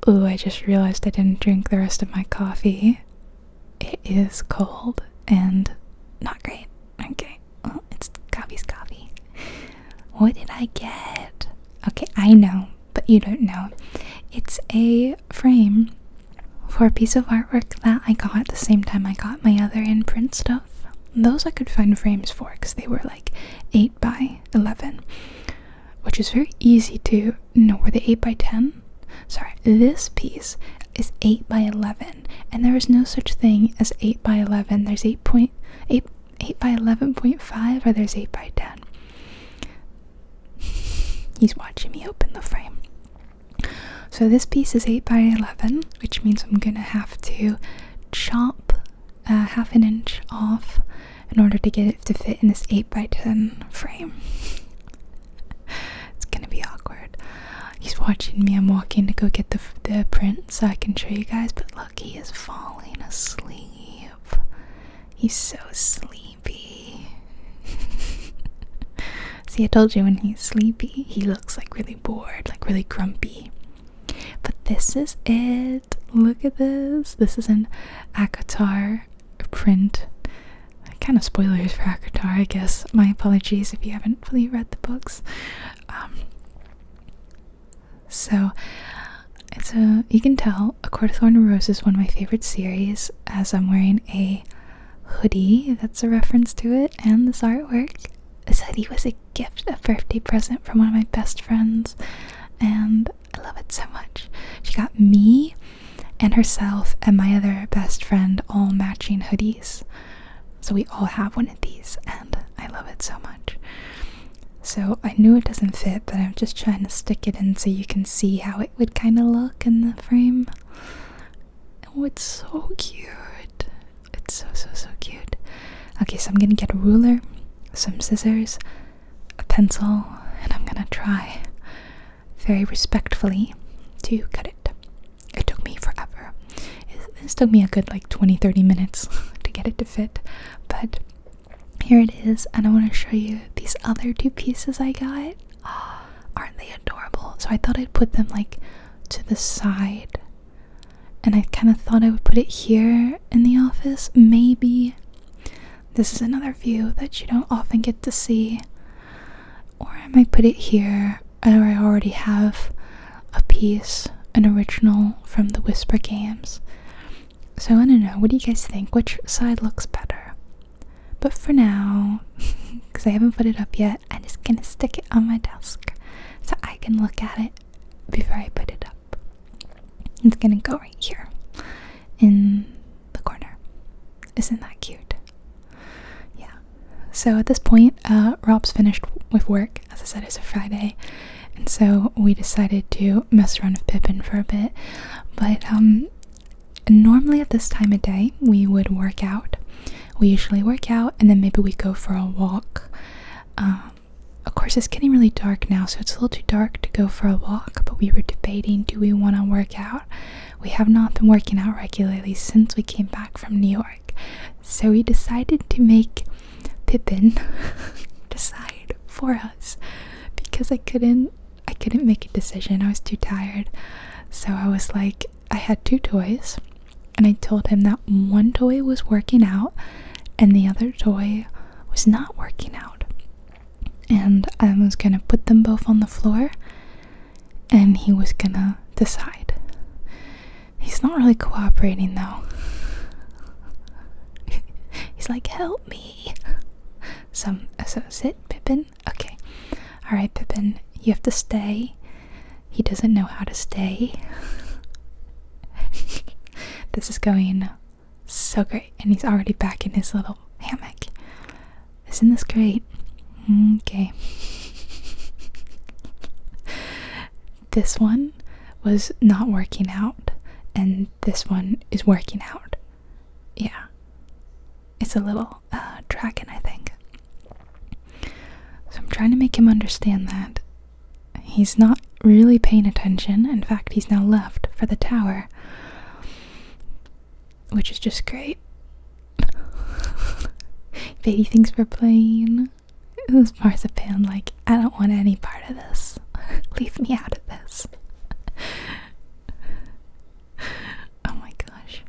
Ooh, I just realized I didn't drink the rest of my coffee. It is cold and not great. Okay, well, it's coffee's coffee. What did I get? Okay, I know, but you don't know. It's a frame for a piece of artwork that I got at the same time I got my other in-print stuff. Those I could find frames for because they were like 8 by 11, which is very easy to know. Were they 8 by 10? Sorry, this piece is 8 by 11, and there is no such thing as 8 by 11. There's 8 by 11.5, or there's 8 by 10. He's watching me open the frame. So this piece is 8 by 11, which means I'm gonna have to chop half an inch off in order to get it to fit in this 8 by 10 frame. It's gonna be awkward. He's watching me. I'm walking to go get the print so I can show you guys, but look, he is falling asleep. He's so sleepy. See, I told you when he's sleepy, he looks like really bored, like really grumpy. But this is it. Look at this. This is an Akatar print. kind of spoilers for Akatar, I guess. My apologies if you haven't fully read the books. So you can tell A Court of Thorn and Rose is one of my favorite series, as I'm wearing a hoodie that's a reference to it, and this artwork. This hoodie was a gift, a birthday present from one of my best friends, and I love it so much. She got me and herself and my other best friend all matching hoodies. So we all have one of these, and I love it so much. So I knew it doesn't fit, but I'm just trying to stick it in so you can see how it would kind of look in the frame. Oh, it's so cute. It's so cute. Okay, so I'm gonna get a ruler, some scissors, a pencil, and I'm gonna try very respectfully to cut it. It took me forever. This took me a good like 20-30 minutes to get it to fit, but here it is, and I want to show you these other two pieces I got. Oh, aren't they adorable? So I thought I'd put them like to the side, and I kind of thought I would put it here in the office. Maybe this is another view that you don't often get to see, or I might put it here, or I already have a piece, an original from the Whisper games. So I don't know, what do you guys think? Which side looks better? But for now, because I haven't put it up yet, I'm just gonna stick it on my desk so I can look at it before I put it up. It's gonna go right here in the corner. Isn't that cute? Yeah. So at this point, Rob's finished with work. As I said, it's a Friday, and so we decided to mess around with Pippin for a bit. But normally at this time of day, we would work out. We usually work out, and then maybe we go for a walk. Of course, it's getting really dark now, so it's a little too dark to go for a walk, but we were debating, do we want to work out? We have not been working out regularly since we came back from New York, so we decided to make Pippin decide for us, because I couldn't make a decision. I was too tired. So I was like, I had two toys, and I told him that one toy was working out and the other toy was not working out, and I was gonna put them both on the floor and he was gonna decide. He's not really cooperating though. He's like, help me. So sit, Pippin. Okay. Alright, Pippin, you have to stay. He doesn't know how to stay. This is going so great, and he's already back in his little hammock. Isn't this great? Okay. This one was not working out, and this one is working out. Yeah. It's a little dragon, I think. So I'm trying to make him understand that he's not really paying attention. In fact, he's now left for the tower, which is just great. Baby thinks we're playing. This marzipan, like, I don't want any part of this. Leave me out of this. Oh my gosh.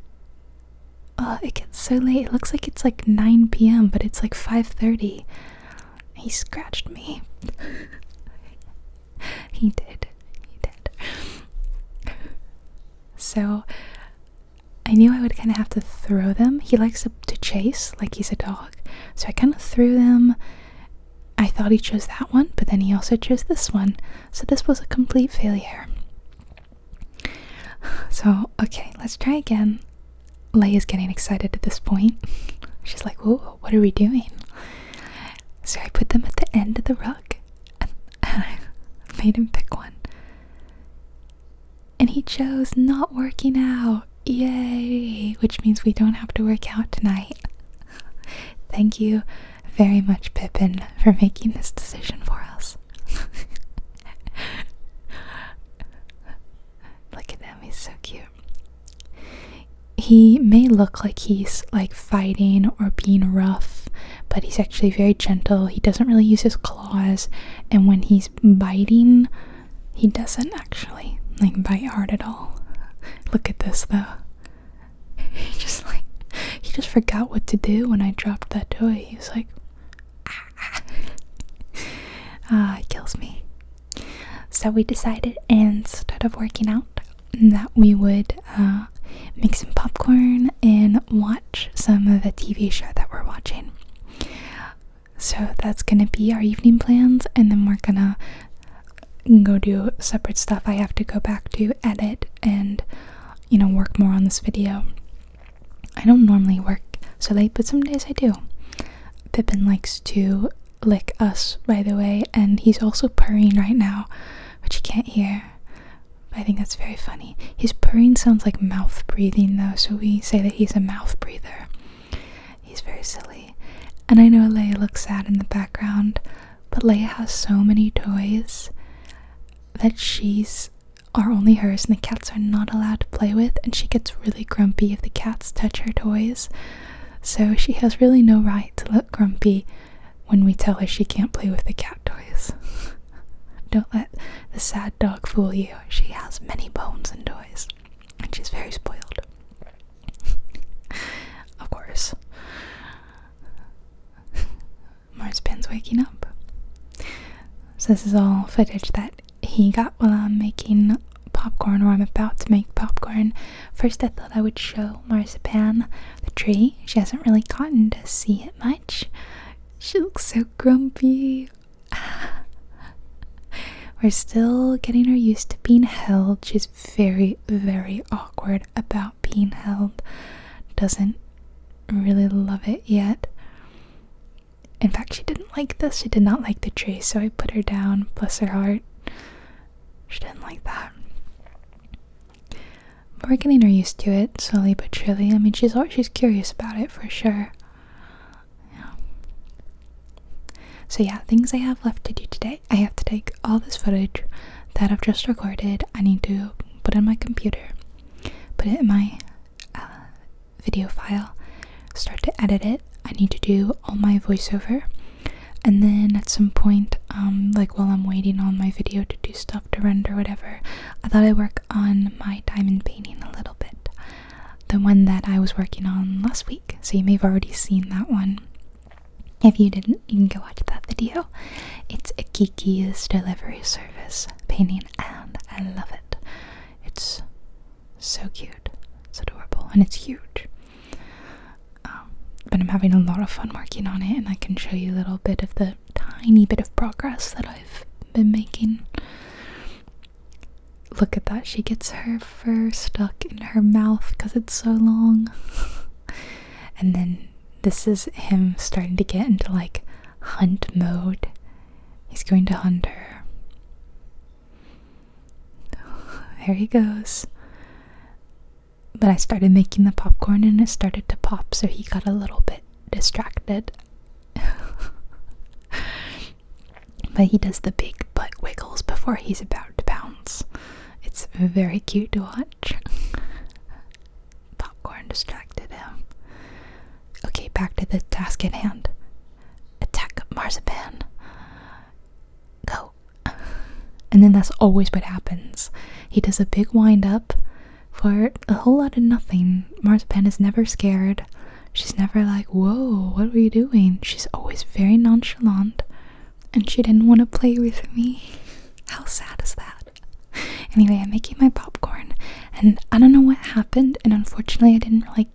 Oh, it gets so late. It looks like it's like 9 p.m., but it's like 5:30. He scratched me. He did. So I knew I would kind of have to throw them. He likes to chase, like he's a dog. So I kind of threw them. I thought he chose that one, but then he also chose this one. So this was a complete failure. So, okay, let's try again. Leia's getting excited at this point. She's like, whoa, what are we doing? So I put them at the end of the rug, and I made him pick one. And he chose not working out. Yay! Which means we don't have to work out tonight. Thank you very much, Pippin, for making this decision for us. Look at him, he's so cute. He may look like he's like fighting or being rough, but he's actually very gentle. He doesn't really use his claws, and when he's biting, he doesn't actually like bite hard at all. Look at this though. He just forgot what to do when I dropped that toy. He was like, it kills me. So we decided, instead of working out, that we would make some popcorn and watch some of the TV show that we're watching. So that's gonna be our evening plans, and then we're gonna go do separate stuff. I have to go back to edit and, work more on this video. I don't normally work so late, but some days I do. Pippin likes to lick us, by the way, and he's also purring right now, which you can't hear. But I think that's very funny. His purring sounds like mouth breathing though, so we say that he's a mouth breather. He's very silly. And I know Leia looks sad in the background, but Leia has so many toys that are only hers and the cats are not allowed to play with, and she gets really grumpy if the cats touch her toys. So she has really no right to look grumpy when we tell her she can't play with the cat toys. Don't let the sad dog fool you. She has many bones and toys, and she's very spoiled. Of course. Marzipan's waking up. So this is all footage that he got while I'm making popcorn, or I'm about to make popcorn. First I thought I would show Marzipan the tree. She hasn't really gotten to see it much. She looks so grumpy. We're still getting her used to being held. She's very, very awkward about being held. Doesn't really love it yet. In fact, she didn't like this. She did not like the tree, so I put her down. Bless her heart. She didn't like that. But we're getting her used to it, slowly but surely. I mean, she's curious about it for sure. So yeah, things I have left to do today. I have to take all this footage that I've just recorded. I need to put it in my computer, put it in my video file, start to edit it. I need to do all my voiceover, and then at some point, like while I'm waiting on my video to do stuff to render, whatever, I thought I'd work on my diamond painting a little bit. The one that I was working on last week, so you may have already seen that one. If you didn't, you can go watch that video. It's a Kiki's delivery service painting, and I love it. It's so cute. It's adorable, and it's huge. But I'm having a lot of fun working on it, and I can show you a little bit of the tiny bit of progress that I've been making. Look at that. She gets her fur stuck in her mouth because it's so long. And then this is him starting to get into like hunt mode. He's going to hunt her. There he goes. But I started making the popcorn and it started to pop, so he got a little bit distracted. But he does the big butt wiggles before he's about to bounce. It's very cute to watch. Popcorn distracted him. Okay, back to the task at hand. Attack Marzipan. Go. And then that's always what happens. He does a big wind up for a whole lot of nothing. Marzipan is never scared. She's never like, whoa, what were you doing? She's always very nonchalant. And she didn't want to play with me. How sad is that? Anyway, I'm making my popcorn, and I don't know what happened, and unfortunately I didn't really,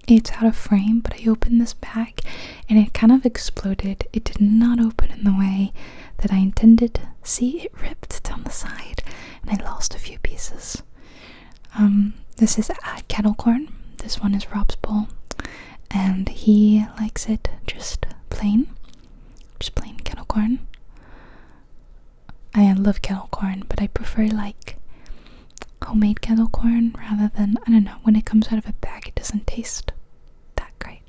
it's out of frame, but I opened this bag and it kind of exploded. It did not open in the way that I intended. See, it ripped down the side and I lost a few pieces. This is kettle corn. This one is Rob's bowl, and he likes it just plain kettle corn. I love kettle corn, but I prefer like homemade kettle corn rather than, I don't know, when it comes out of a bag it doesn't taste that great.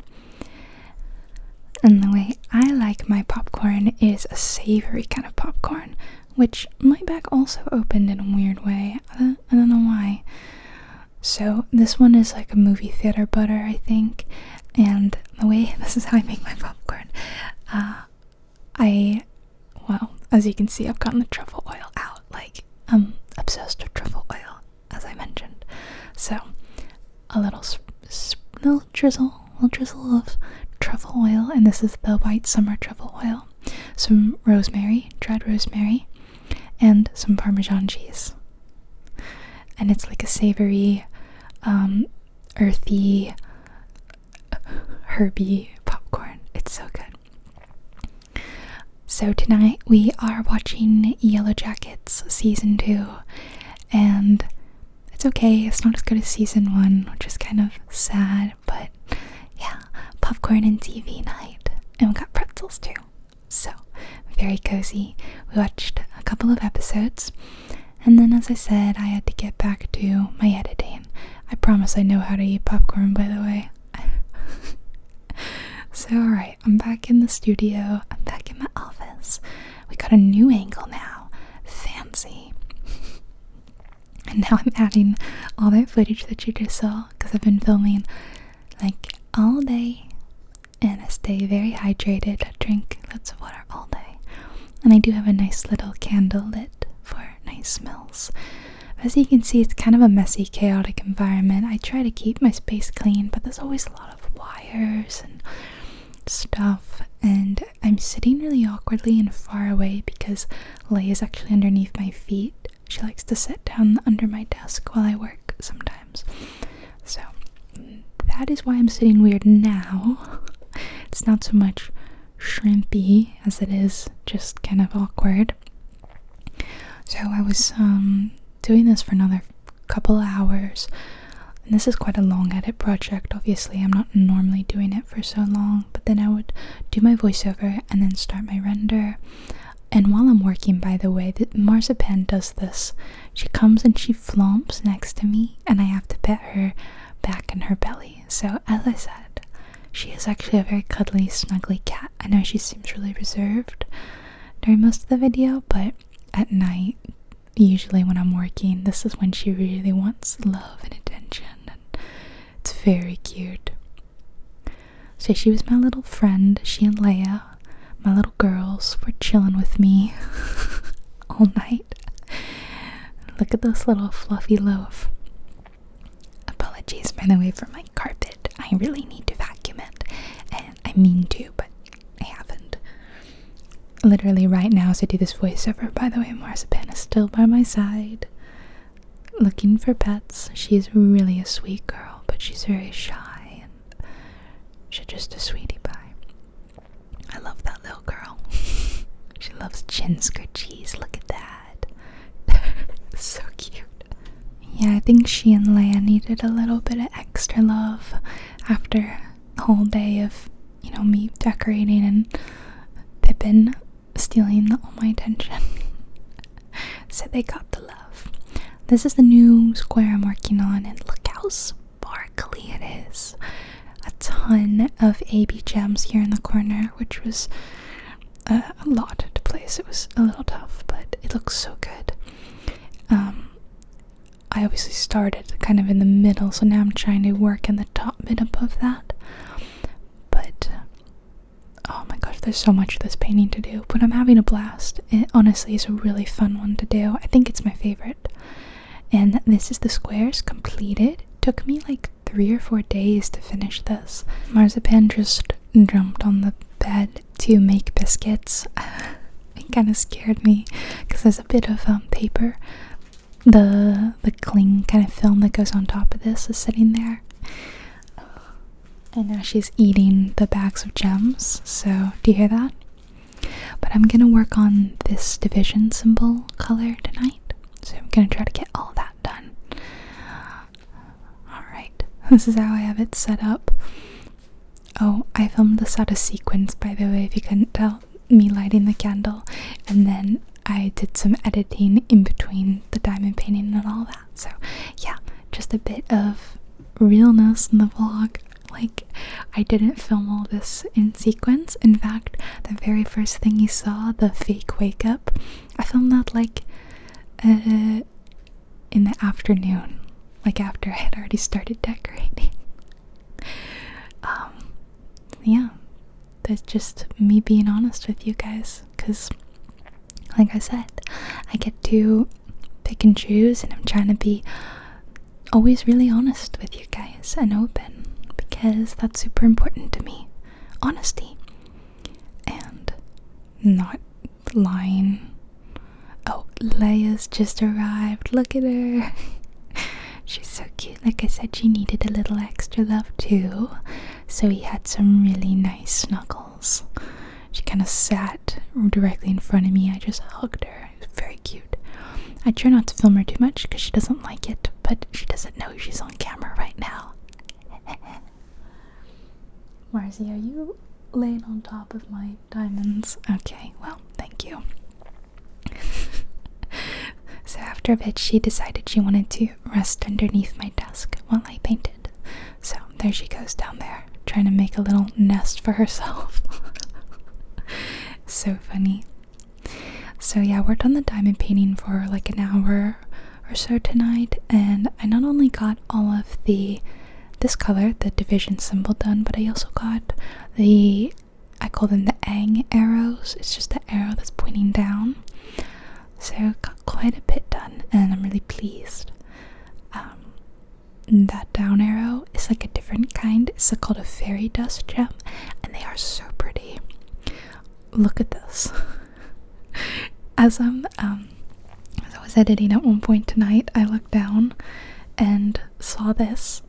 And the way I like my popcorn is a savory kind of popcorn, which my bag also opened in a weird way. I don't know why. So this one is like a movie theater butter, I think. And the way, this is how I make my popcorn. Well, as you can see, I've gotten the truffle oil out. Like, I'm obsessed with truffle oil, as I mentioned. So, a little drizzle little drizzle of truffle oil, and this is the white summer truffle oil, some rosemary, dried rosemary, and some Parmesan cheese. And it's like a savory, earthy, herby popcorn. It's so good. So tonight we are watching Yellow Jackets season 2, and it's okay, it's not as good as season 1, which is kind of sad, but yeah, popcorn and TV night, and we got pretzels too, so very cozy. We watched a couple of episodes, and then, as I said, I had to get back to my editing. I promise I know how to eat popcorn, by the way. So alright, I'm back in the studio, I'm back in my office. We got a new angle now, fancy. And now I'm adding all that footage that you just saw, because I've been filming like all day, and I stay very hydrated. I drink lots of water all day, and I do have a nice little candle lit for nice smells. As you can see, it's kind of a messy, chaotic environment. I try to keep my space clean, but there's always a lot of wires and stuff, and I'm sitting really awkwardly and far away because Leia's actually underneath my feet. She likes to sit down under my desk while I work sometimes. So that is why I'm sitting weird now. It's not so much shrimpy as it is just kind of awkward. So I was doing this for another couple of hours, and this is quite a long edit project. Obviously I'm not normally doing it for so long, but then I would do my voiceover and then start my render. And while I'm working, by the way, Marzipan does this. She comes and she flomps next to me, and I have to pet her back in her belly. So as I said, she is actually a very cuddly, snuggly cat. I know she seems really reserved during most of the video, but at night, usually when I'm working, this is when she really wants love and attention, and it's very cute. So she was my little friend. She and Leia, my little girls, were chilling with me all night. Look at this little fluffy loaf. Apologies, by the way, for my carpet. I really need to vacuum it, and I mean to, but I haven't. Literally right now as I do this voiceover, by the way, Marzipan is still by my side, looking for pets. She's really a sweet girl, but she's very shy, and she's just a sweetie pie. I love that little girl. She loves chin scratchies. Look at that. So cute. Yeah, I think she and Leia needed a little bit of extra love after a whole day of, me decorating and Pippin stealing all my attention. So they got the love. This is the new square I'm working on, and look how sparkly it is. A ton of AB gems here in the corner, which was a lot to place. It was a little tough, but it looks so good. I obviously started kind of in the middle, so now I'm trying to work in the top bit above that. But oh my gosh, there's so much of this painting to do, but I'm having a blast. It honestly is a really fun one to do. I think it's my favorite. And this is the squares completed. Took me like 3 or 4 days to finish this. Marzipan just jumped on the bed to make biscuits. It kind of scared me because there's a bit of paper. The cling kind of film that goes on top of this is sitting there. And now she's eating the bags of gems. So do you hear that? But I'm gonna work on this division symbol color tonight. So I'm gonna try to get all that done. Alright, this is how I have it set up. Oh, I filmed this out of sequence, by the way, if you couldn't tell, me lighting the candle, and then I did some editing in between the diamond painting and all that. So yeah, just a bit of realness in the vlog. Like, I didn't film all this in sequence. In fact, the very first thing you saw, the fake wake up, I filmed that like in the afternoon, like after I had already started decorating. Yeah, that's just me being honest with you guys, because like I said, I get to pick and choose, and I'm trying to be always really honest with you guys and open, because because that's super important to me. Honesty. And not lying. Oh, Leia's just arrived. Look at her. She's so cute. Like I said, she needed a little extra love too. So he had some really nice snuggles. She kind of sat directly in front of me. I just hugged her. It was very cute. I try not to film her too much because she doesn't like it, but she doesn't know she's on camera right now. Marcy, are you laying on top of my diamonds? Okay, well, thank you. So after a bit, she decided she wanted to rest underneath my desk while I painted. So there she goes down there, trying to make a little nest for herself. So funny. So yeah, I worked on the diamond painting for like an hour or so tonight, and I not only got all of this color, the division symbol, done, but I also got I call them the Aang arrows. It's just the arrow that's pointing down. So I got quite a bit done, and I'm really pleased. That down arrow is like a different kind. It's called a fairy dust gem, and they are so pretty. Look at this. As I was editing at one point tonight, I looked down and saw this.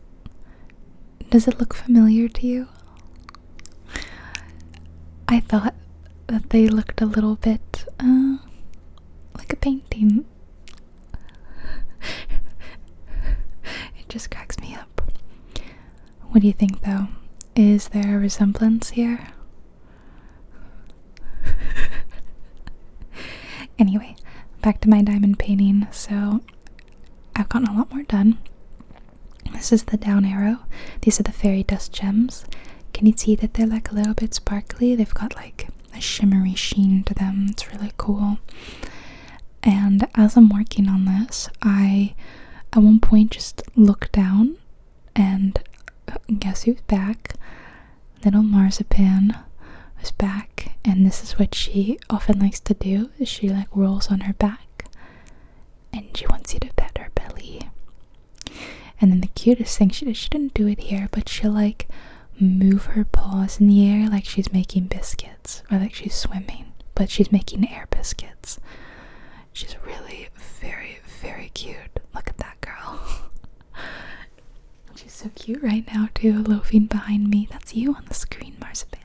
Does it look familiar to you? I thought that they looked a little bit like a painting. It just cracks me up. What do you think though? Is there a resemblance here? Anyway, back to my diamond painting. So I've gotten a lot more done. This is the down arrow. These are the fairy dust gems. Can you see that they're like a little bit sparkly? They've got like a shimmery sheen to them. It's really cool. And as I'm working on this, I at one point just looked down and guess who's back? Little Marzipan was back, and this is what she often likes to do, is she like rolls on her back and she wants you to pet her belly. And then the cutest thing she didn't do it here, but she'll like move her paws in the air like she's making biscuits, or like she's swimming, but she's making air biscuits. She's really very, very cute. Look at that girl. She's so cute right now too, loafing behind me. That's you on the screen, Marzipan.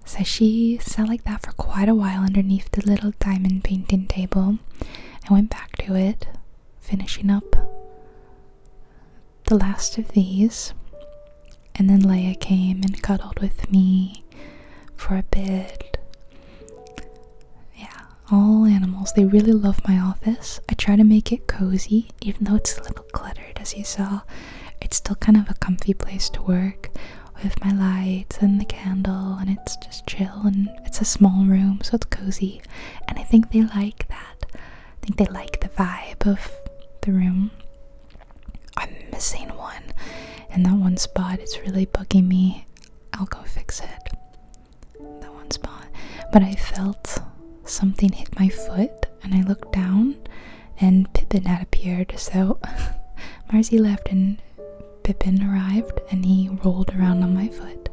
So she sat like that for quite a while underneath the little diamond painting table. I went back to it, finishing up the last of these, and then Leia came and cuddled with me for a bit. Yeah, all animals. They really love my office. I try to make it cozy, even though it's a little cluttered, as you saw. It's still kind of a comfy place to work with my lights and the candle, and it's just chill, and it's a small room, so it's cozy, and I think they like that. I think they like the vibe of the room. I'm missing one in that one spot. It's really bugging me. I'll go fix it. That one spot. But I felt something hit my foot, and I looked down, and Pippin had appeared. So Marcy left, and Pippin arrived, and he rolled around on my foot.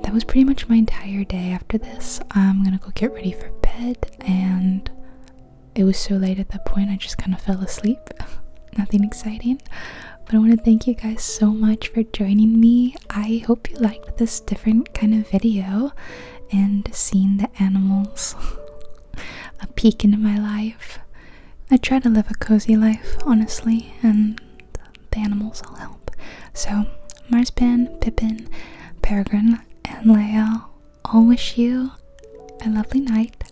That was pretty much my entire day. After this, I'm gonna go get ready for bed, and it was so late at that point, I just kind of fell asleep. Nothing exciting, but I want to thank you guys so much for joining me. I hope you liked this different kind of video and seeing the animals. A peek into my life. I try to live a cozy life, honestly, and the animals all help. So Marzipan, Pippin, Peregrine, and Leia all wish you a lovely night.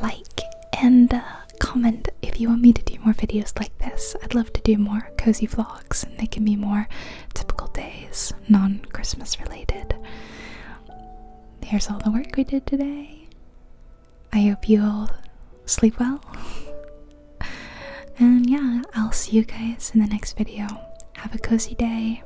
Like and comment if you want me to do more videos like this. I'd love to do more cozy vlogs, and they can be more typical days, non-Christmas related. Here's all the work we did today. I hope you all sleep well. And yeah, I'll see you guys in the next video. Have a cozy day.